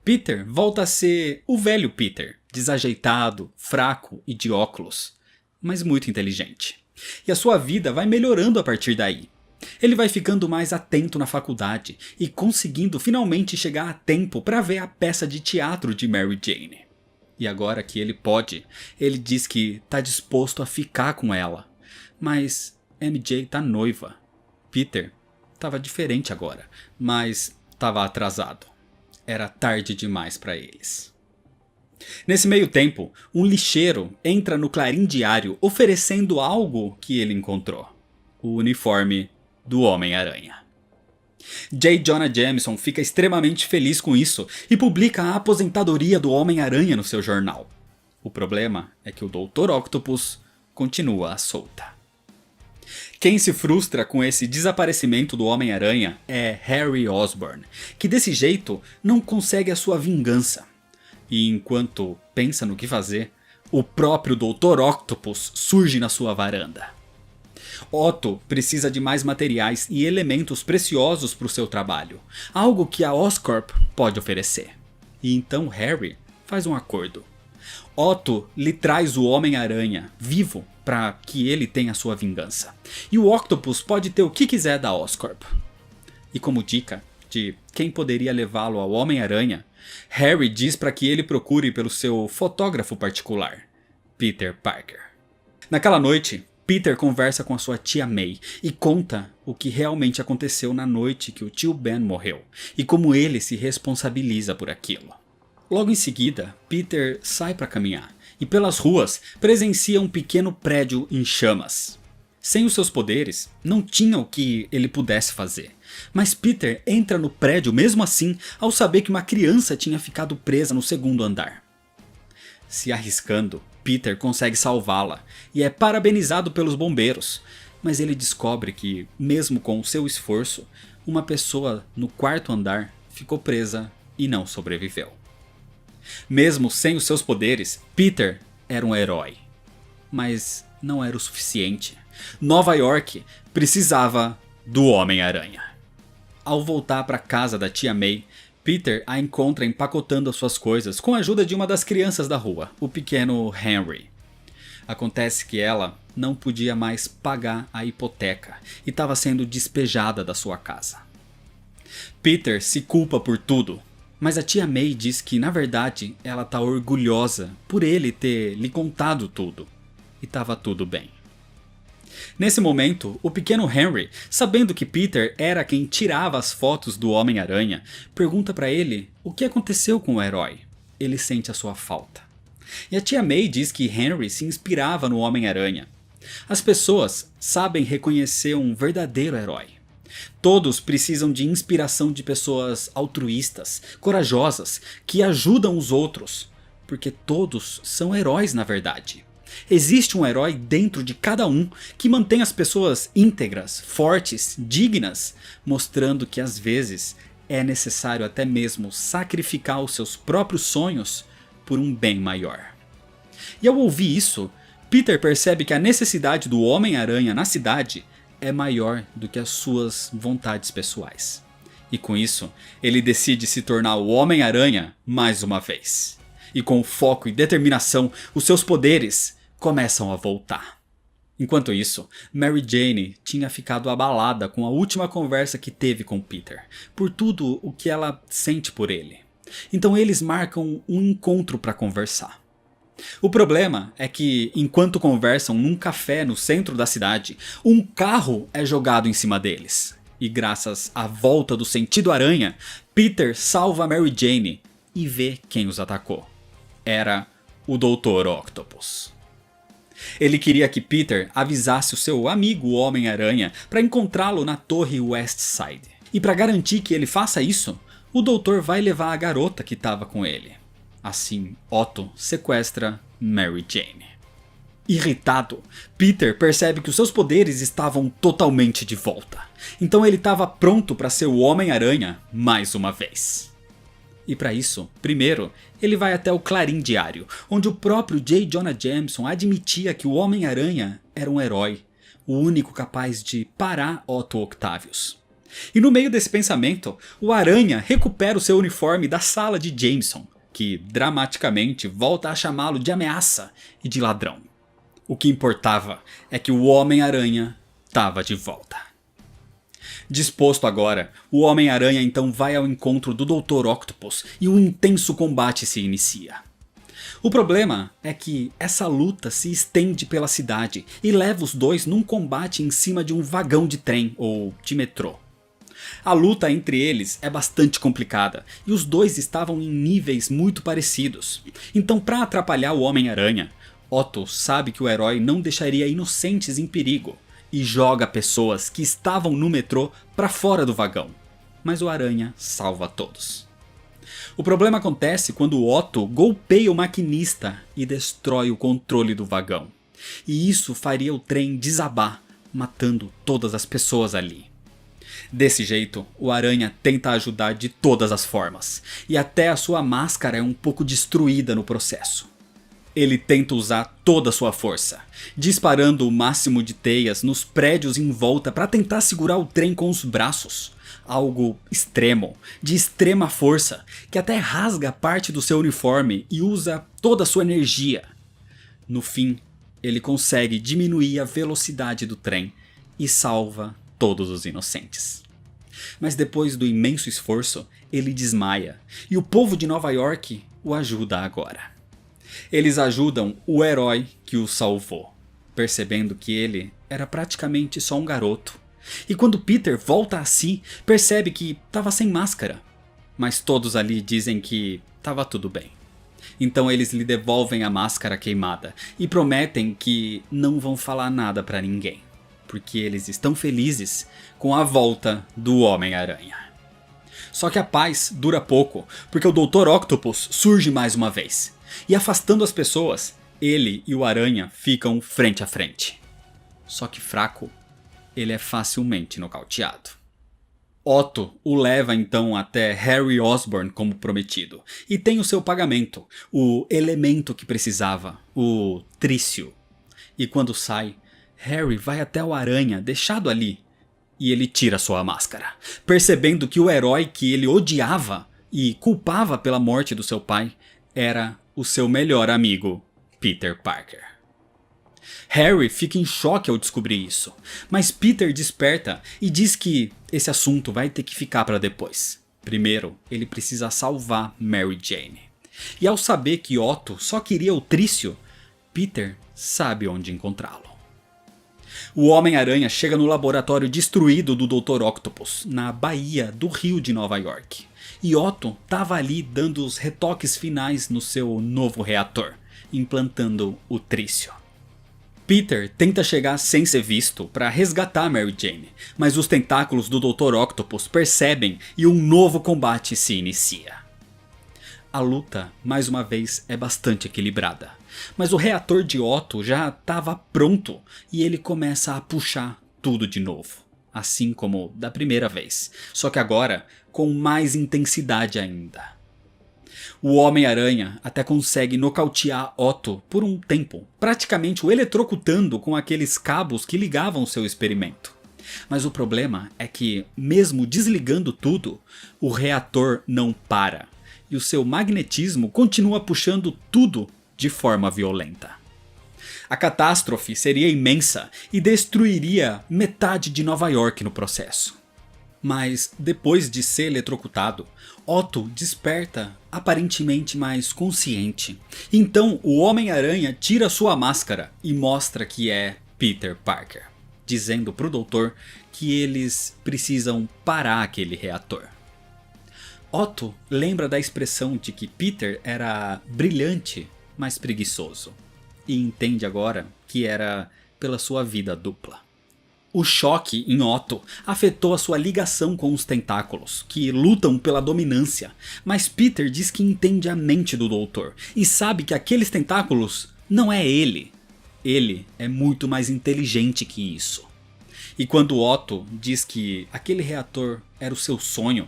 [SPEAKER 1] Peter volta a ser o velho Peter, desajeitado, fraco e de óculos, mas muito inteligente. E a sua vida vai melhorando a partir daí. Ele vai ficando mais atento na faculdade e conseguindo finalmente chegar a tempo para ver a peça de teatro de Mary Jane. E agora que ele pode, ele diz que está disposto a ficar com ela. Mas MJ tá noiva. Peter estava diferente agora, mas estava atrasado. Era tarde demais para eles. Nesse meio tempo, um lixeiro entra no Clarim Diário oferecendo algo que ele encontrou. O uniforme do Homem-Aranha. J. Jonah Jameson fica extremamente feliz com isso e publica a aposentadoria do Homem-Aranha no seu jornal. O problema é que o Dr. Octopus continua à solta. Quem se frustra com esse desaparecimento do Homem-Aranha é Harry Osborn, que desse jeito não consegue a sua vingança. E enquanto pensa no que fazer, o próprio Dr. Octopus surge na sua varanda. Otto precisa de mais materiais e elementos preciosos para o seu trabalho, algo que a Oscorp pode oferecer. E então Harry faz um acordo. Otto lhe traz o Homem-Aranha vivo para que ele tenha sua vingança. E o Octopus pode ter o que quiser da Oscorp. E como dica de quem poderia levá-lo ao Homem-Aranha, Harry diz para que ele procure pelo seu fotógrafo particular, Peter Parker. Naquela noite, Peter conversa com a sua tia May e conta o que realmente aconteceu na noite que o tio Ben morreu e como ele se responsabiliza por aquilo. Logo em seguida, Peter sai para caminhar e pelas ruas presencia um pequeno prédio em chamas. Sem os seus poderes, não tinha o que ele pudesse fazer. Mas Peter entra no prédio mesmo assim ao saber que uma criança tinha ficado presa no segundo andar. Se arriscando, Peter consegue salvá-la e é parabenizado pelos bombeiros, mas ele descobre que, mesmo com o seu esforço, uma pessoa no quarto andar ficou presa e não sobreviveu. Mesmo sem os seus poderes, Peter era um herói. Mas não era o suficiente. Nova York precisava do Homem-Aranha. Ao voltar para a casa da tia May, Peter a encontra empacotando as suas coisas com a ajuda de uma das crianças da rua, o pequeno Henry. Acontece que ela não podia mais pagar a hipoteca e estava sendo despejada da sua casa. Peter se culpa por tudo, mas a tia May diz que na verdade ela está orgulhosa por ele ter lhe contado tudo e estava tudo bem. Nesse momento, o pequeno Henry, sabendo que Peter era quem tirava as fotos do Homem-Aranha, pergunta para ele o que aconteceu com o herói. Ele sente a sua falta. E a tia May diz que Henry se inspirava no Homem-Aranha. As pessoas sabem reconhecer um verdadeiro herói. Todos precisam de inspiração de pessoas altruístas, corajosas, que ajudam os outros, porque todos são heróis na verdade. Existe um herói dentro de cada um que mantém as pessoas íntegras, fortes, dignas, mostrando que às vezes é necessário até mesmo sacrificar os seus próprios sonhos por um bem maior. E ao ouvir isso, Peter percebe que a necessidade do Homem-Aranha na cidade é maior do que as suas vontades pessoais. E com isso, ele decide se tornar o Homem-Aranha mais uma vez. E com foco e determinação, os seus poderes começam a voltar. Enquanto isso, Mary Jane tinha ficado abalada com a última conversa que teve com Peter, por tudo o que ela sente por ele. Então eles marcam um encontro para conversar. O problema é que, enquanto conversam num café no centro da cidade, um carro é jogado em cima deles. E graças à volta do sentido aranha, Peter salva Mary Jane e vê quem os atacou. Era o Dr. Octopus. Ele queria que Peter avisasse o seu amigo Homem-Aranha para encontrá-lo na Torre Westside. E para garantir que ele faça isso, o doutor vai levar a garota que estava com ele. Assim, Otto sequestra Mary Jane. Irritado, Peter percebe que os seus poderes estavam totalmente de volta. Então ele estava pronto para ser o Homem-Aranha mais uma vez. E para isso, primeiro, ele vai até o Clarim Diário, onde o próprio J. Jonah Jameson admitia que o Homem-Aranha era um herói, o único capaz de parar Otto Octavius. E no meio desse pensamento, o Aranha recupera o seu uniforme da sala de Jameson, que dramaticamente volta a chamá-lo de ameaça e de ladrão. O que importava é que o Homem-Aranha estava de volta. Disposto agora, o Homem-Aranha então vai ao encontro do Dr. Octopus e um intenso combate se inicia. O problema é que essa luta se estende pela cidade e leva os dois num combate em cima de um vagão de trem ou de metrô. A luta entre eles é bastante complicada e os dois estavam em níveis muito parecidos. Então, para atrapalhar o Homem-Aranha, Otto sabe que o herói não deixaria inocentes em perigo e joga pessoas que estavam no metrô para fora do vagão. Mas o Aranha salva todos. O problema acontece quando Otto golpeia o maquinista e destrói o controle do vagão. E isso faria o trem desabar, matando todas as pessoas ali. Desse jeito, o Aranha tenta ajudar de todas as formas, e até a sua máscara é um pouco destruída no processo. Ele tenta usar toda a sua força, disparando o máximo de teias nos prédios em volta para tentar segurar o trem com os braços. Algo extremo, de extrema força, que até rasga parte do seu uniforme e usa toda a sua energia. No fim, ele consegue diminuir a velocidade do trem e salva todos os inocentes. Mas depois do imenso esforço, ele desmaia, e o povo de Nova York o ajuda agora. Eles ajudam o herói que o salvou, percebendo que ele era praticamente só um garoto. E quando Peter volta a si, percebe que estava sem máscara. Mas todos ali dizem que estava tudo bem. Então eles lhe devolvem a máscara queimada e prometem que não vão falar nada para ninguém, porque eles estão felizes com a volta do Homem-Aranha. Só que a paz dura pouco, porque o Dr. Octopus surge mais uma vez. E afastando as pessoas, ele e o Aranha ficam frente a frente. Só que fraco, ele é facilmente nocauteado. Otto o leva então até Harry Osborn como prometido, e tem o seu pagamento, o elemento que precisava, o trício. E quando sai, Harry vai até o Aranha deixado ali, e ele tira sua máscara, percebendo que o herói que ele odiava e culpava pela morte do seu pai era o seu melhor amigo, Peter Parker. Harry fica em choque ao descobrir isso, mas Peter desperta e diz que esse assunto vai ter que ficar para depois. Primeiro, ele precisa salvar Mary Jane. E ao saber que Otto só queria o trício, Peter sabe onde encontrá-lo. O Homem-Aranha chega no laboratório destruído do Dr. Octopus, na Baía do Rio de Nova York. E Otto estava ali dando os retoques finais no seu novo reator, implantando o trício. Peter tenta chegar sem ser visto para resgatar Mary Jane, mas os tentáculos do Dr. Octopus percebem e um novo combate se inicia. A luta, mais uma vez, é bastante equilibrada, mas o reator de Otto já estava pronto e ele começa a puxar tudo de novo, assim como da primeira vez, só que agora com mais intensidade ainda. O Homem-Aranha até consegue nocautear Otto por um tempo, praticamente o eletrocutando com aqueles cabos que ligavam seu experimento. Mas o problema é que, mesmo desligando tudo, o reator não para, e o seu magnetismo continua puxando tudo de forma violenta. A catástrofe seria imensa e destruiria metade de Nova York no processo. Mas depois de ser eletrocutado, Otto desperta aparentemente mais consciente. Então o Homem-Aranha tira sua máscara e mostra que é Peter Parker, dizendo pro doutor que eles precisam parar aquele reator. Otto lembra da expressão de que Peter era brilhante, mas preguiçoso, e entende agora que era pela sua vida dupla. O choque em Otto afetou a sua ligação com os tentáculos, que lutam pela dominância, mas Peter diz que entende a mente do doutor e sabe que aqueles tentáculos não é ele. Ele é muito mais inteligente que isso. E quando Otto diz que aquele reator era o seu sonho,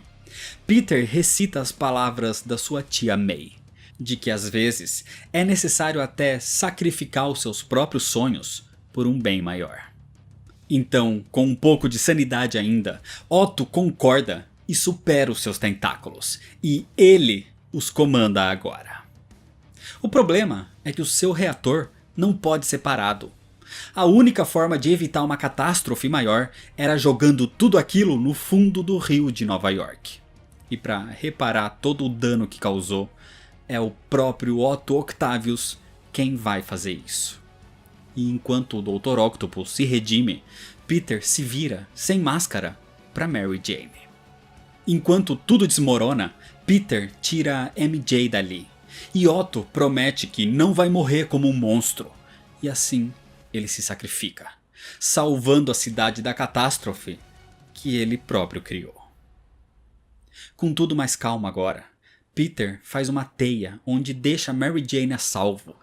[SPEAKER 1] Peter recita as palavras da sua tia May, de que às vezes é necessário até sacrificar os seus próprios sonhos por um bem maior. Então, com um pouco de sanidade ainda, Otto concorda e supera os seus tentáculos, e ele os comanda agora. O problema é que o seu reator não pode ser parado. A única forma de evitar uma catástrofe maior era jogando tudo aquilo no fundo do rio de Nova York. E para reparar todo o dano que causou, é o próprio Otto Octavius quem vai fazer isso. E enquanto o Dr. Octopus se redime, Peter se vira, sem máscara, para Mary Jane. Enquanto tudo desmorona, Peter tira MJ dali. E Otto promete que não vai morrer como um monstro. E assim ele se sacrifica, salvando a cidade da catástrofe que ele próprio criou. Com tudo mais calmo agora, Peter faz uma teia onde deixa Mary Jane a salvo.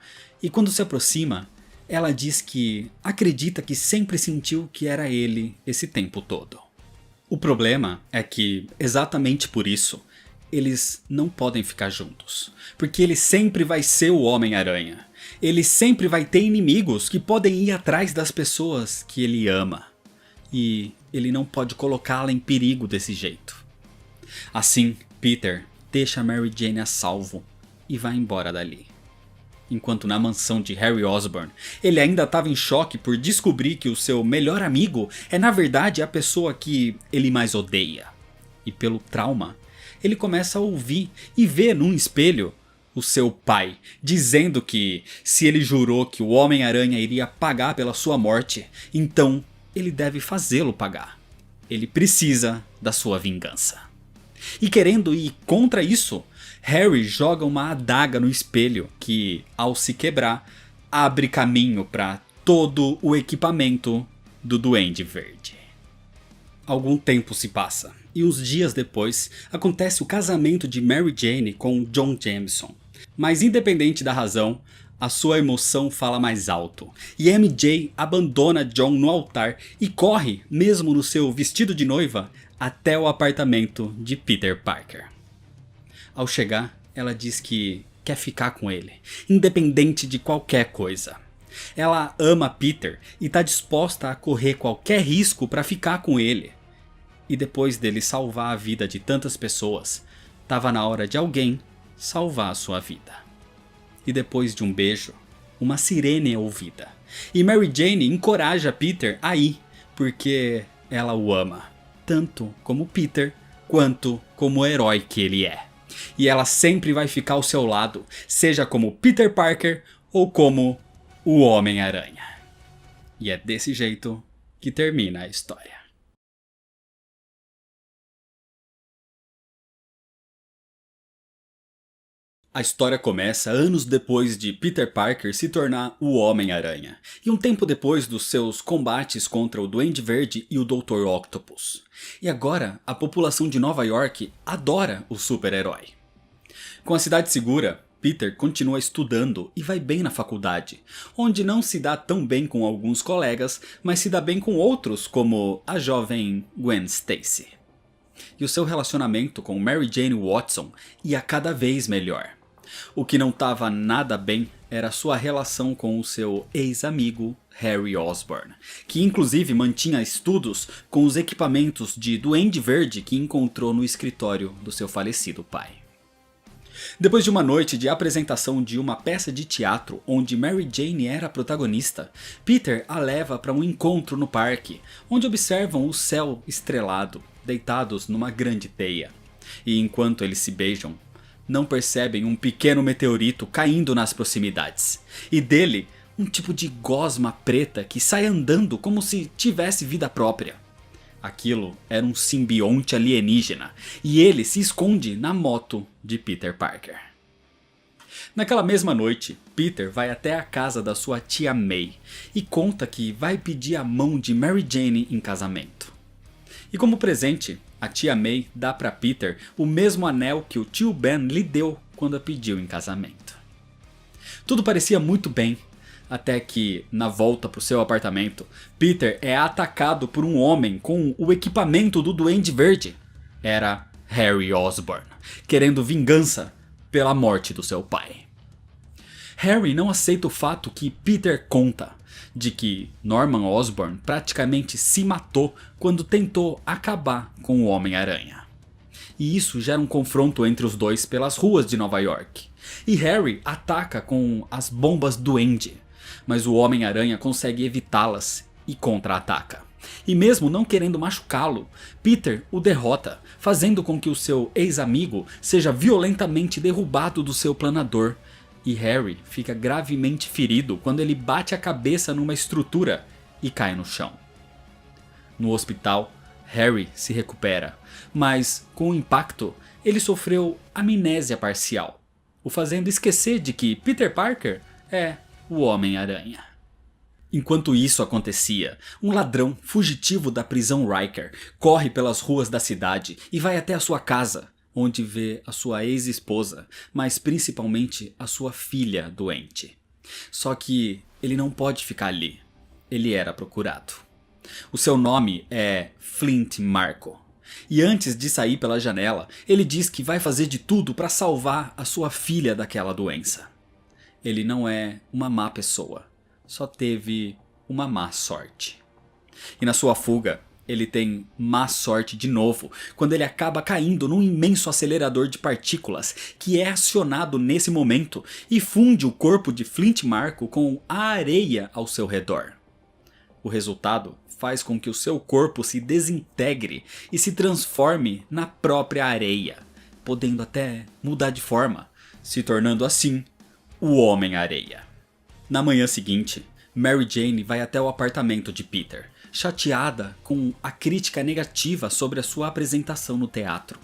[SPEAKER 1] E quando se aproxima, ela diz que acredita que sempre sentiu que era ele esse tempo todo. O problema é que, exatamente por isso, eles não podem ficar juntos. Porque ele sempre vai ser o Homem-Aranha. Ele sempre vai ter inimigos que podem ir atrás das pessoas que ele ama. E ele não pode colocá-la em perigo desse jeito. Assim, Peter deixa Mary Jane a salvo e vai embora dali. Enquanto na mansão de Harry Osborn, ele ainda estava em choque por descobrir que o seu melhor amigo é na verdade a pessoa que ele mais odeia. E pelo trauma, ele começa a ouvir e ver num espelho o seu pai, dizendo que se ele jurou que o Homem-Aranha iria pagar pela sua morte, então ele deve fazê-lo pagar. Ele precisa da sua vingança. E querendo ir contra isso, Harry joga uma adaga no espelho que, ao se quebrar, abre caminho para todo o equipamento do Duende Verde. Algum tempo se passa, e uns dias depois acontece o casamento de Mary Jane com John Jameson. Mas independente da razão, a sua emoção fala mais alto, e MJ abandona John no altar e corre, mesmo no seu vestido de noiva, até o apartamento de Peter Parker. Ao chegar, ela diz que quer ficar com ele, independente de qualquer coisa. Ela ama Peter e está disposta a correr qualquer risco para ficar com ele. E depois dele salvar a vida de tantas pessoas, estava na hora de alguém salvar a sua vida. E depois de um beijo, uma sirene é ouvida. E Mary Jane encoraja Peter a ir, porque ela o ama, tanto como Peter, quanto como o herói que ele é. E ela sempre vai ficar ao seu lado, seja como Peter Parker ou como o Homem-Aranha. E é desse jeito que termina a história. A história começa anos depois de Peter Parker se tornar o Homem-Aranha, e um tempo depois dos seus combates contra o Duende Verde e o Dr. Octopus. E agora, a população de Nova York adora o super-herói. Com a cidade segura, Peter continua estudando e vai bem na faculdade, onde não se dá tão bem com alguns colegas, mas se dá bem com outros, como a jovem Gwen Stacy. E o seu relacionamento com Mary Jane Watson ia cada vez melhor. O que não estava nada bem era sua relação com o seu ex-amigo Harry Osborn, que inclusive mantinha estudos com os equipamentos de Duende Verde que encontrou no escritório do seu falecido pai. Depois de uma noite de apresentação de uma peça de teatro onde Mary Jane era a protagonista, Peter a leva para um encontro no parque, onde observam o céu estrelado, deitados numa grande teia. E enquanto eles se beijam, não percebem um pequeno meteorito caindo nas proximidades, e dele um tipo de gosma preta que sai andando como se tivesse vida própria. Aquilo era um simbionte alienígena, e ele se esconde na moto de Peter Parker. Naquela mesma noite, Peter vai até a casa da sua tia May e conta que vai pedir a mão de Mary Jane em casamento. E como presente, a tia May dá para Peter o mesmo anel que o tio Ben lhe deu quando a pediu em casamento. Tudo parecia muito bem, até que, na volta para o seu apartamento, Peter é atacado por um homem com o equipamento do Duende Verde. Era Harry Osborn, querendo vingança pela morte do seu pai. Harry não aceita o fato que Peter conta, de que Norman Osborn praticamente se matou quando tentou acabar com o Homem-Aranha. E isso gera um confronto entre os dois pelas ruas de Nova York. E Harry ataca com as bombas Duende, mas o Homem-Aranha consegue evitá-las e contra-ataca. E mesmo não querendo machucá-lo, Peter o derrota, fazendo com que o seu ex-amigo seja violentamente derrubado do seu planador. E Harry fica gravemente ferido quando ele bate a cabeça numa estrutura e cai no chão. No hospital, Harry se recupera, mas com o impacto, ele sofreu amnésia parcial, o fazendo esquecer de que Peter Parker é o Homem-Aranha. Enquanto isso acontecia, um ladrão fugitivo da prisão Riker corre pelas ruas da cidade e vai até a sua casa, onde vê a sua ex-esposa, mas principalmente a sua filha doente. Só que ele não pode ficar ali. Ele era procurado. O seu nome é Flint Marko. E antes de sair pela janela, ele diz que vai fazer de tudo para salvar a sua filha daquela doença. Ele não é uma má pessoa, só teve uma má sorte. E na sua fuga, ele tem má sorte de novo, quando ele acaba caindo num imenso acelerador de partículas que é acionado nesse momento e funde o corpo de Flint Marko com a areia ao seu redor. O resultado faz com que o seu corpo se desintegre e se transforme na própria areia, podendo até mudar de forma, se tornando assim o Homem-Areia. Na manhã seguinte, Mary Jane vai até o apartamento de Peter, chateada com a crítica negativa sobre a sua apresentação no teatro.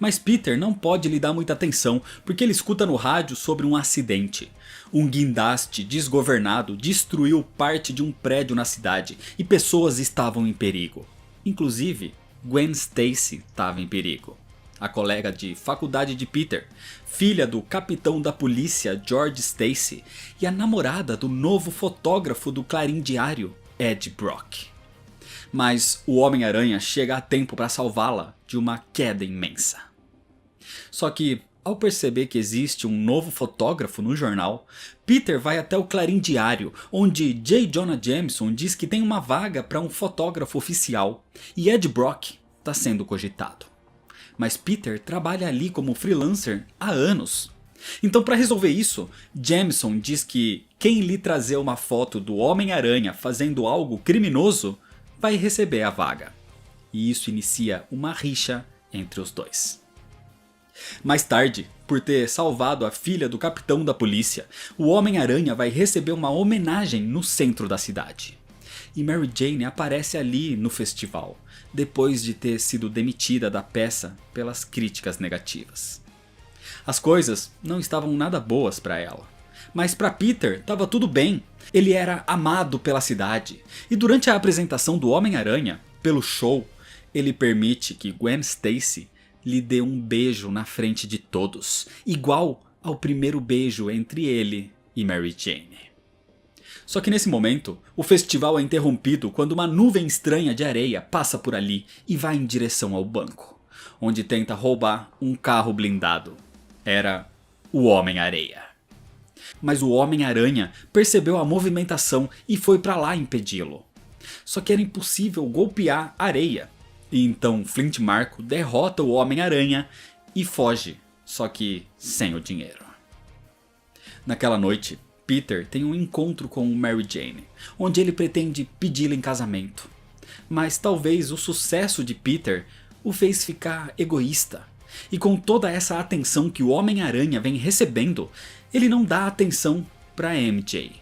[SPEAKER 1] Mas Peter não pode lhe dar muita atenção porque ele escuta no rádio sobre um acidente. Um guindaste desgovernado destruiu parte de um prédio na cidade e pessoas estavam em perigo. Inclusive, Gwen Stacy estava em perigo. A colega de faculdade de Peter, filha do capitão da polícia George Stacy e a namorada do novo fotógrafo do Clarim Diário, Ed Brock. Mas o Homem-Aranha chega a tempo para salvá-la de uma queda imensa. Só que, ao perceber que existe um novo fotógrafo no jornal, Peter vai até o Clarim Diário, onde J. Jonah Jameson diz que tem uma vaga para um fotógrafo oficial e Ed Brock está sendo cogitado. Mas Peter trabalha ali como freelancer há anos. Então, para resolver isso, Jameson diz que quem lhe trazer uma foto do Homem-Aranha fazendo algo criminoso vai receber a vaga. E isso inicia uma rixa entre os dois. Mais tarde, por ter salvado a filha do capitão da polícia, o Homem-Aranha vai receber uma homenagem no centro da cidade. e Mary Jane aparece ali no festival, depois de ter sido demitida da peça pelas críticas negativas. As coisas não estavam nada boas para ela, mas para Peter estava tudo bem. Ele era amado pela cidade, e durante a apresentação do Homem-Aranha, pelo show, ele permite que Gwen Stacy lhe dê um beijo na frente de todos, igual ao primeiro beijo entre ele e Mary Jane. Só que nesse momento, o festival é interrompido quando uma nuvem estranha de areia passa por ali e vai em direção ao banco, onde tenta roubar um carro blindado. Era o Homem-Areia. Mas o Homem-Aranha percebeu a movimentação e foi para lá impedi-lo. Só que era impossível golpear Areia. E então Flint Marko derrota o Homem-Aranha e foge, só que sem o dinheiro. Naquela noite, Peter tem um encontro com Mary Jane, onde ele pretende pedi-la em casamento. Mas talvez o sucesso de Peter o fez ficar egoísta. E com toda essa atenção que o Homem-Aranha vem recebendo, ele não dá atenção para MJ.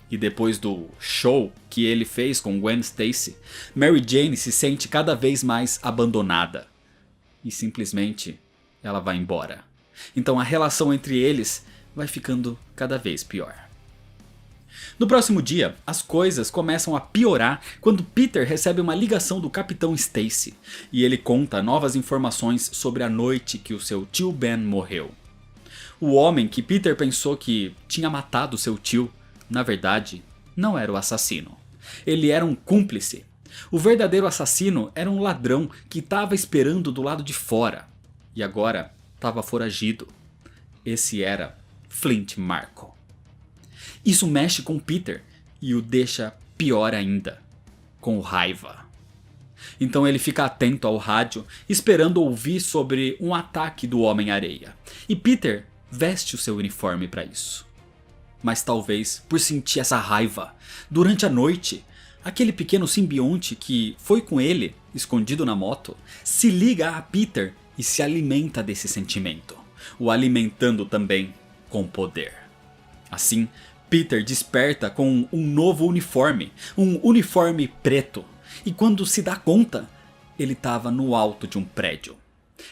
[SPEAKER 1] E depois do show que ele fez com Gwen Stacy, Mary Jane se sente cada vez mais abandonada. E simplesmente ela vai embora. Então a relação entre eles vai ficando cada vez pior. No próximo dia, as coisas começam a piorar quando Peter recebe uma ligação do Capitão Stacy e ele conta novas informações sobre a noite que o seu tio Ben morreu. O homem que Peter pensou que tinha matado seu tio, na verdade, não era o assassino. Ele era um cúmplice. O verdadeiro assassino era um ladrão que estava esperando do lado de fora e agora estava foragido. Esse era Flint Marko. Isso mexe com Peter e o deixa pior ainda, com raiva. Então ele fica atento ao rádio, esperando ouvir sobre um ataque do Homem-Areia. E Peter veste o seu uniforme para isso. Mas talvez por sentir essa raiva, durante a noite, aquele pequeno simbionte que foi com ele, escondido na moto, se liga a Peter e se alimenta desse sentimento, o alimentando também com poder. Assim, Peter desperta com um novo uniforme, um uniforme preto, e quando se dá conta, ele estava no alto de um prédio.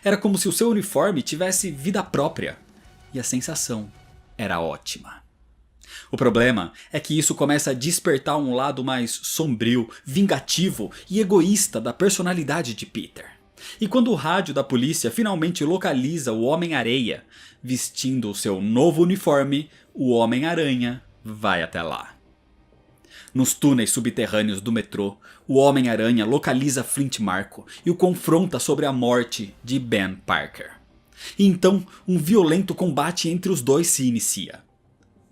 [SPEAKER 1] Era como se o seu uniforme tivesse vida própria, e a sensação era ótima. O problema é que isso começa a despertar um lado mais sombrio, vingativo e egoísta da personalidade de Peter. E quando o rádio da polícia finalmente localiza o Homem-Areia vestindo o seu novo uniforme, o Homem-Aranha vai até lá. Nos túneis subterrâneos do metrô, o Homem-Aranha localiza Flint Marko e o confronta sobre a morte de Ben Parker. E então, um violento combate entre os dois se inicia.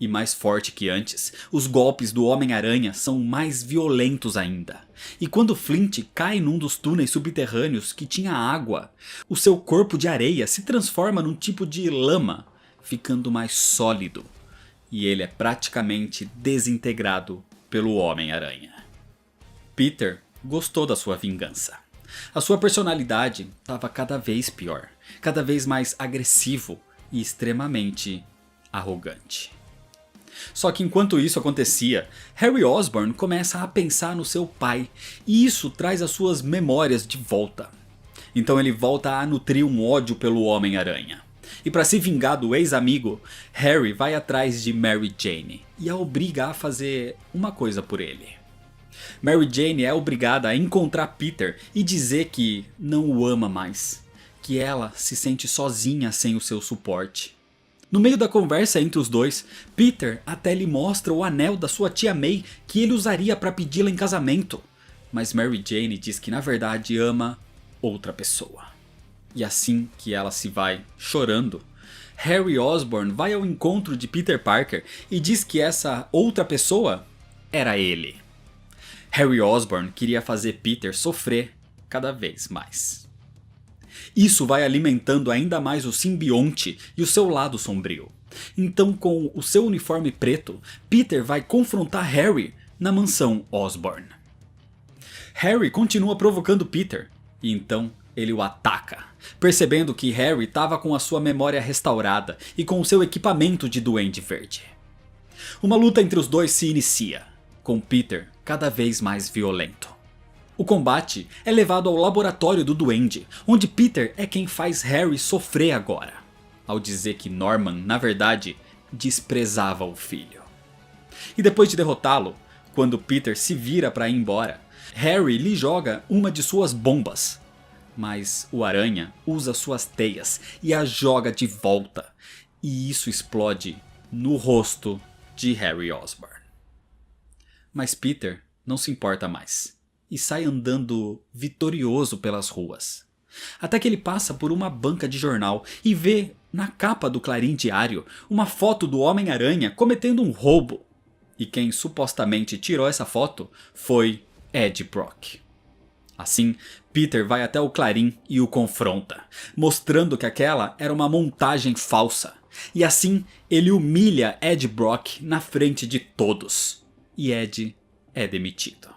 [SPEAKER 1] E mais forte que antes, os golpes do Homem-Aranha são mais violentos ainda. E quando Flint cai num dos túneis subterrâneos que tinha água, o seu corpo de areia se transforma num tipo de lama, ficando mais sólido. E ele é praticamente desintegrado pelo Homem-Aranha. Peter gostou da sua vingança. A sua personalidade estava cada vez pior, cada vez mais agressivo e extremamente arrogante. Só que enquanto isso acontecia, Harry Osborn começa a pensar no seu pai, e isso traz as suas memórias de volta. Então ele volta a nutrir um ódio pelo Homem-Aranha. E para se vingar do ex-amigo, Harry vai atrás de Mary Jane e a obriga a fazer uma coisa por ele. Mary Jane é obrigada a encontrar Peter e dizer que não o ama mais, que ela se sente sozinha sem o seu suporte. No meio da conversa entre os dois, Peter até lhe mostra o anel da sua tia May que ele usaria para pedi-la em casamento. Mas Mary Jane diz que na verdade ama outra pessoa. E assim que ela se vai chorando, Harry Osborn vai ao encontro de Peter Parker e diz que essa outra pessoa era ele. Harry Osborn queria fazer Peter sofrer cada vez mais. Isso vai alimentando ainda mais o simbionte e o seu lado sombrio. Então, com o seu uniforme preto, Peter vai confrontar Harry na mansão Osborn. Harry continua provocando Peter, e então ele o ataca, percebendo que Harry estava com a sua memória restaurada e com o seu equipamento de Duende Verde. Uma luta entre os dois se inicia, com Peter cada vez mais violento. O combate é levado ao laboratório do Duende, onde Peter é quem faz Harry sofrer agora, ao dizer que Norman, na verdade, desprezava o filho. E depois de derrotá-lo, quando Peter se vira para ir embora, Harry lhe joga uma de suas bombas. Mas o Aranha usa suas teias e a joga de volta, e isso explode no rosto de Harry Osborn. Mas Peter não se importa mais e sai andando vitorioso pelas ruas. Até que ele passa por uma banca de jornal e vê na capa do Clarim Diário uma foto do Homem-Aranha cometendo um roubo. E quem supostamente tirou essa foto foi Ed Brock. Assim, Peter vai até o Clarim e o confronta, mostrando que aquela era uma montagem falsa. E assim, ele humilha Ed Brock na frente de todos. E Ed é demitido.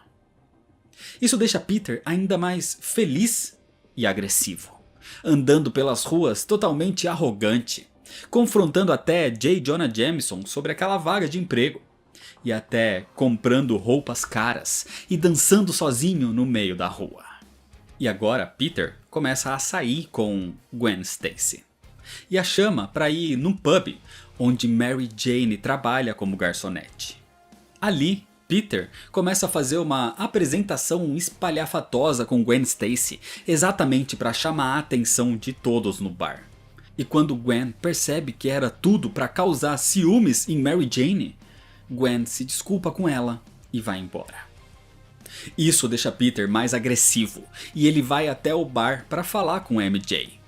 [SPEAKER 1] Isso deixa Peter ainda mais feliz e agressivo, andando pelas ruas totalmente arrogante, confrontando até J. Jonah Jameson sobre aquela vaga de emprego, e até comprando roupas caras e dançando sozinho no meio da rua. E agora Peter começa a sair com Gwen Stacy e a chama para ir num pub onde Mary Jane trabalha como garçonete. Ali, Peter começa a fazer uma apresentação espalhafatosa com Gwen Stacy, exatamente para chamar a atenção de todos no bar. E quando Gwen percebe que era tudo para causar ciúmes em Mary Jane, Gwen se desculpa com ela e vai embora. Isso deixa Peter mais agressivo e ele vai até o bar para falar com MJ.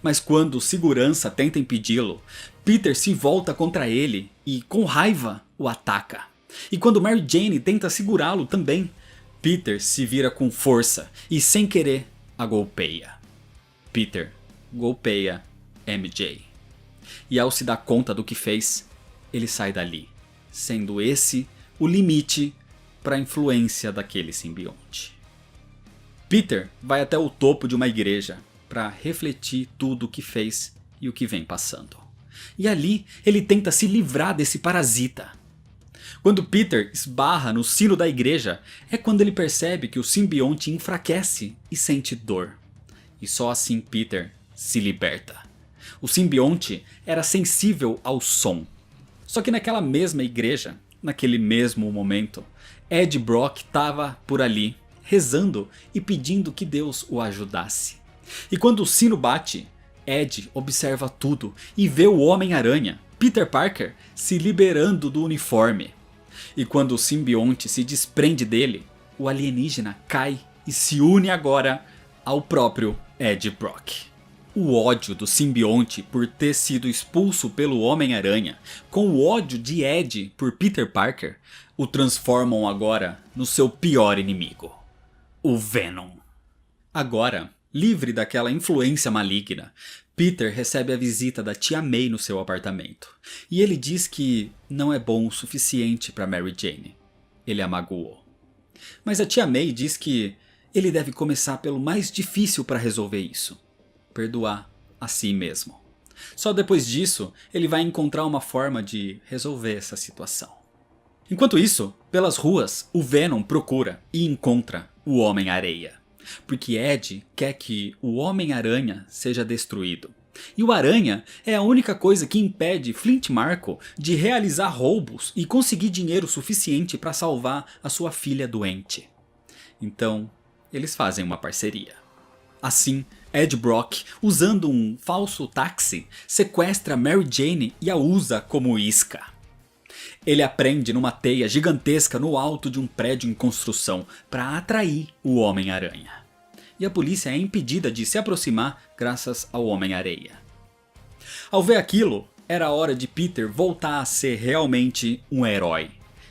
[SPEAKER 1] Mas quando o segurança tenta impedi-lo, Peter se volta contra ele e, com raiva, o ataca. E quando Mary Jane tenta segurá-lo também, Peter se vira com força e, sem querer, a golpeia. Peter golpeia MJ. E ao se dar conta do que fez, ele sai dali, sendo esse o limite para a influência daquele simbionte. Peter vai até o topo de uma igreja para refletir tudo o que fez e o que vem passando. E ali ele tenta se livrar desse parasita. Quando Peter esbarra no sino da igreja, é quando ele percebe que o simbionte enfraquece e sente dor. E só assim Peter se liberta. O simbionte era sensível ao som. Só que naquela mesma igreja, naquele mesmo momento, Ed Brock estava por ali, rezando e pedindo que Deus o ajudasse. E quando o sino bate, Ed observa tudo e vê o Homem-Aranha, Peter Parker, se liberando do uniforme. E quando o simbionte se desprende dele, o alienígena cai e se une agora ao próprio Ed Brock. O ódio do simbionte por ter sido expulso pelo Homem-Aranha, com o ódio de Ed por Peter Parker, o transformam agora no seu pior inimigo, o Venom. Agora, livre daquela influência maligna, Peter recebe a visita da tia May no seu apartamento. E ele diz que não é bom o suficiente para Mary Jane. Ele a magoou. Mas a tia May diz que ele deve começar pelo mais difícil para resolver isso: perdoar a si mesmo. Só depois disso ele vai encontrar uma forma de resolver essa situação. Enquanto isso, pelas ruas, o Venom procura e encontra o Homem-Areia. Porque Ed quer que o Homem-Aranha seja destruído. E o Aranha é a única coisa que impede Flint Marko de realizar roubos e conseguir dinheiro suficiente para salvar a sua filha doente. Então, eles fazem uma parceria. Assim, Ed Brock, usando um falso táxi, sequestra Mary Jane e a usa como isca. Ele a prende numa teia gigantesca no alto de um prédio em construção para atrair o Homem-Aranha. E a polícia é impedida de se aproximar graças ao Homem-Areia. Ao ver aquilo, era a hora de Peter voltar a ser realmente um herói.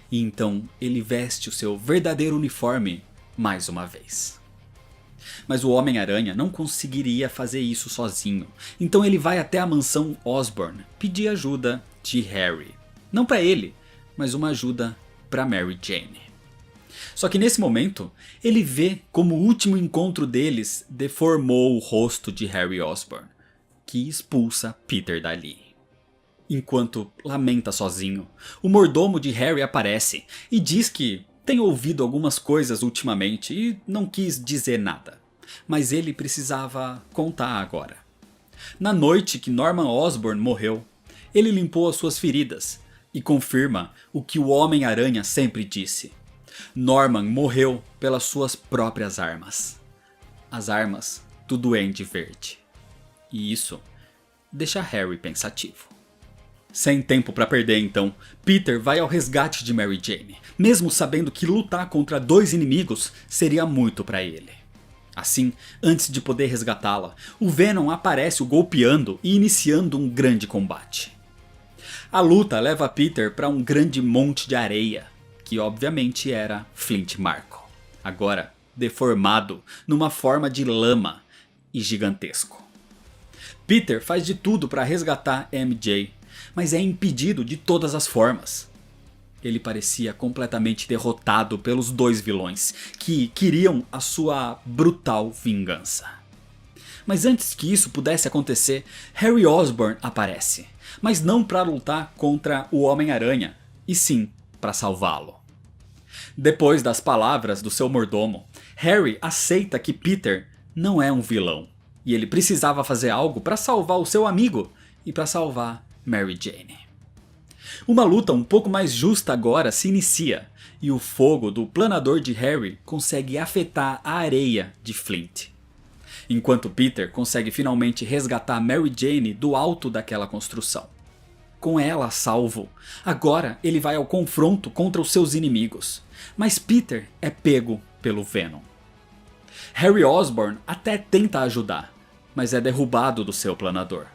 [SPEAKER 1] E então ele veste o seu verdadeiro uniforme mais uma vez. Mas o Homem-Aranha não conseguiria fazer isso sozinho. Então ele vai até a mansão Osborn pedir ajuda de Harry. Não para ele, mas uma ajuda para Mary Jane. Só que nesse momento, ele vê como o último encontro deles deformou o rosto de Harry Osborn, que expulsa Peter dali. Enquanto lamenta sozinho, o mordomo de Harry aparece e diz que tenho ouvido algumas coisas ultimamente e não quis dizer nada, mas ele precisava contar agora. Na noite que Norman Osborn morreu, ele limpou as suas feridas e confirma o que o Homem-Aranha sempre disse. Norman morreu pelas suas próprias armas. As armas do Duende Verde. E isso deixa Harry pensativo. Sem tempo para perder então, Peter vai ao resgate de Mary Jane, mesmo sabendo que lutar contra 2 inimigos seria muito para ele. Assim, antes de poder resgatá-la, o Venom aparece o golpeando e iniciando um grande combate. A luta leva Peter para um grande monte de areia, que obviamente era Flint Marko, agora deformado numa forma de lama e gigantesco. Peter faz de tudo para resgatar MJ, mas é impedido de todas as formas. Ele parecia completamente derrotado pelos 2 vilões, que queriam a sua brutal vingança. Mas antes que isso pudesse acontecer, Harry Osborn aparece, mas não para lutar contra o Homem-Aranha, e sim para salvá-lo. Depois das palavras do seu mordomo, Harry aceita que Peter não é um vilão, e ele precisava fazer algo para salvar o seu amigo e para salvar Mary Jane. Uma luta um pouco mais justa agora se inicia, e o fogo do planador de Harry consegue afetar a areia de Flint. Enquanto Peter consegue finalmente resgatar Mary Jane do alto daquela construção. Com ela a salvo, agora ele vai ao confronto contra os seus inimigos, mas Peter é pego pelo Venom. Harry Osborn até tenta ajudar, mas é derrubado do seu planador.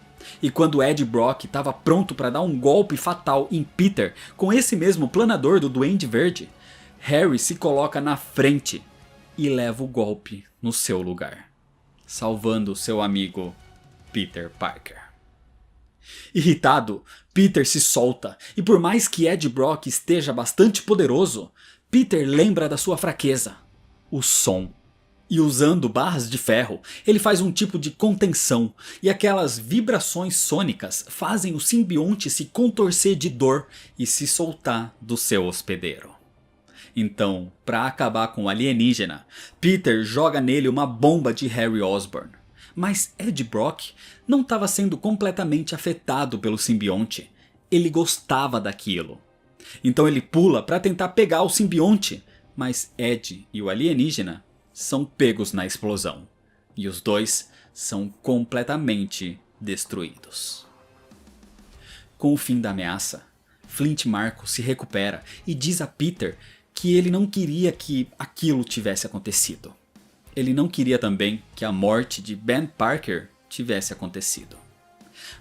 [SPEAKER 1] E quando Ed Brock estava pronto para dar um golpe fatal em Peter com esse mesmo planador do Duende Verde, Harry se coloca na frente e leva o golpe no seu lugar, salvando seu amigo Peter Parker. Irritado, Peter se solta e por mais que Ed Brock esteja bastante poderoso, Peter lembra da sua fraqueza, o som. E usando barras de ferro, ele faz um tipo de contenção, e aquelas vibrações sônicas fazem o simbionte se contorcer de dor e se soltar do seu hospedeiro. Então, para acabar com o alienígena, Peter joga nele uma bomba de Harry Osborn. Mas Ed Brock não estava sendo completamente afetado pelo simbionte, ele gostava daquilo. Então ele pula para tentar pegar o simbionte, mas Ed e o alienígena são pegos na explosão, e os 2 são completamente destruídos. Com o fim da ameaça, Flint Marko se recupera e diz a Peter que ele não queria que aquilo tivesse acontecido. Ele não queria também que a morte de Ben Parker tivesse acontecido.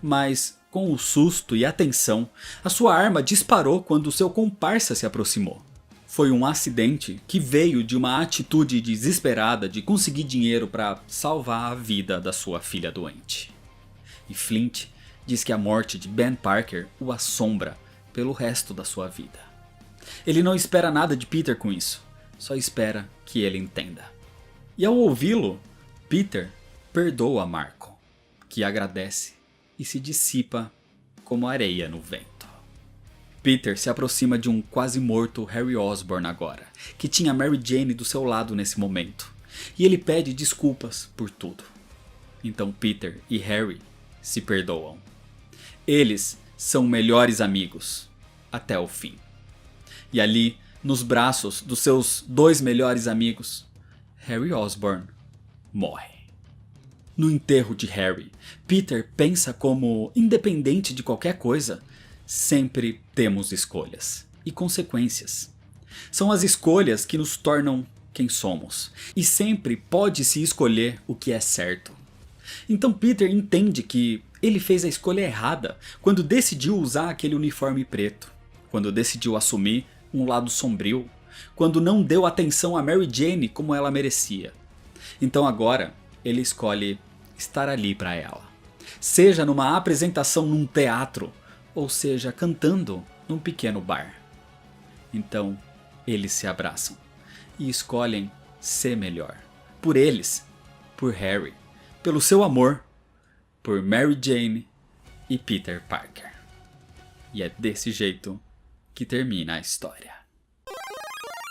[SPEAKER 1] Mas, com o susto e a tensão, a sua arma disparou quando seu comparsa se aproximou. Foi um acidente que veio de uma atitude desesperada de conseguir dinheiro para salvar a vida da sua filha doente. E Flint diz que a morte de Ben Parker o assombra pelo resto da sua vida. Ele não espera nada de Peter com isso, só espera que ele entenda. E ao ouvi-lo, Peter perdoa Marko, que agradece e se dissipa como areia no vento. Peter se aproxima de um quase morto Harry Osborn agora, que tinha Mary Jane do seu lado nesse momento, e ele pede desculpas por tudo. Então Peter e Harry se perdoam. Eles são melhores amigos, até o fim. E ali, nos braços dos seus 2 melhores amigos, Harry Osborn morre. No enterro de Harry, Peter pensa como, independente de qualquer coisa, sempre temos escolhas e consequências. São as escolhas que nos tornam quem somos, e sempre pode-se escolher o que é certo. Então Peter entende que ele fez a escolha errada quando decidiu usar aquele uniforme preto, quando decidiu assumir um lado sombrio, quando não deu atenção a Mary Jane como ela merecia. Então agora ele escolhe estar ali para ela, seja numa apresentação num teatro, ou seja, cantando num pequeno bar. Então, eles se abraçam e escolhem ser melhor. Por eles, por Harry, pelo seu amor, por Mary Jane e Peter Parker. E é desse jeito que termina a história.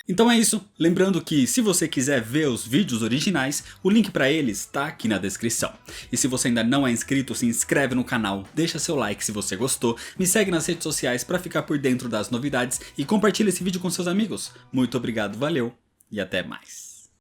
[SPEAKER 1] Então é isso, lembrando que se você quiser ver os vídeos originais, o link para eles está aqui na descrição. E se você ainda não é inscrito, se inscreve no canal, deixa seu like se você gostou, me segue nas redes sociais para ficar por dentro das novidades e compartilha esse vídeo com seus amigos. Muito obrigado, valeu e até mais.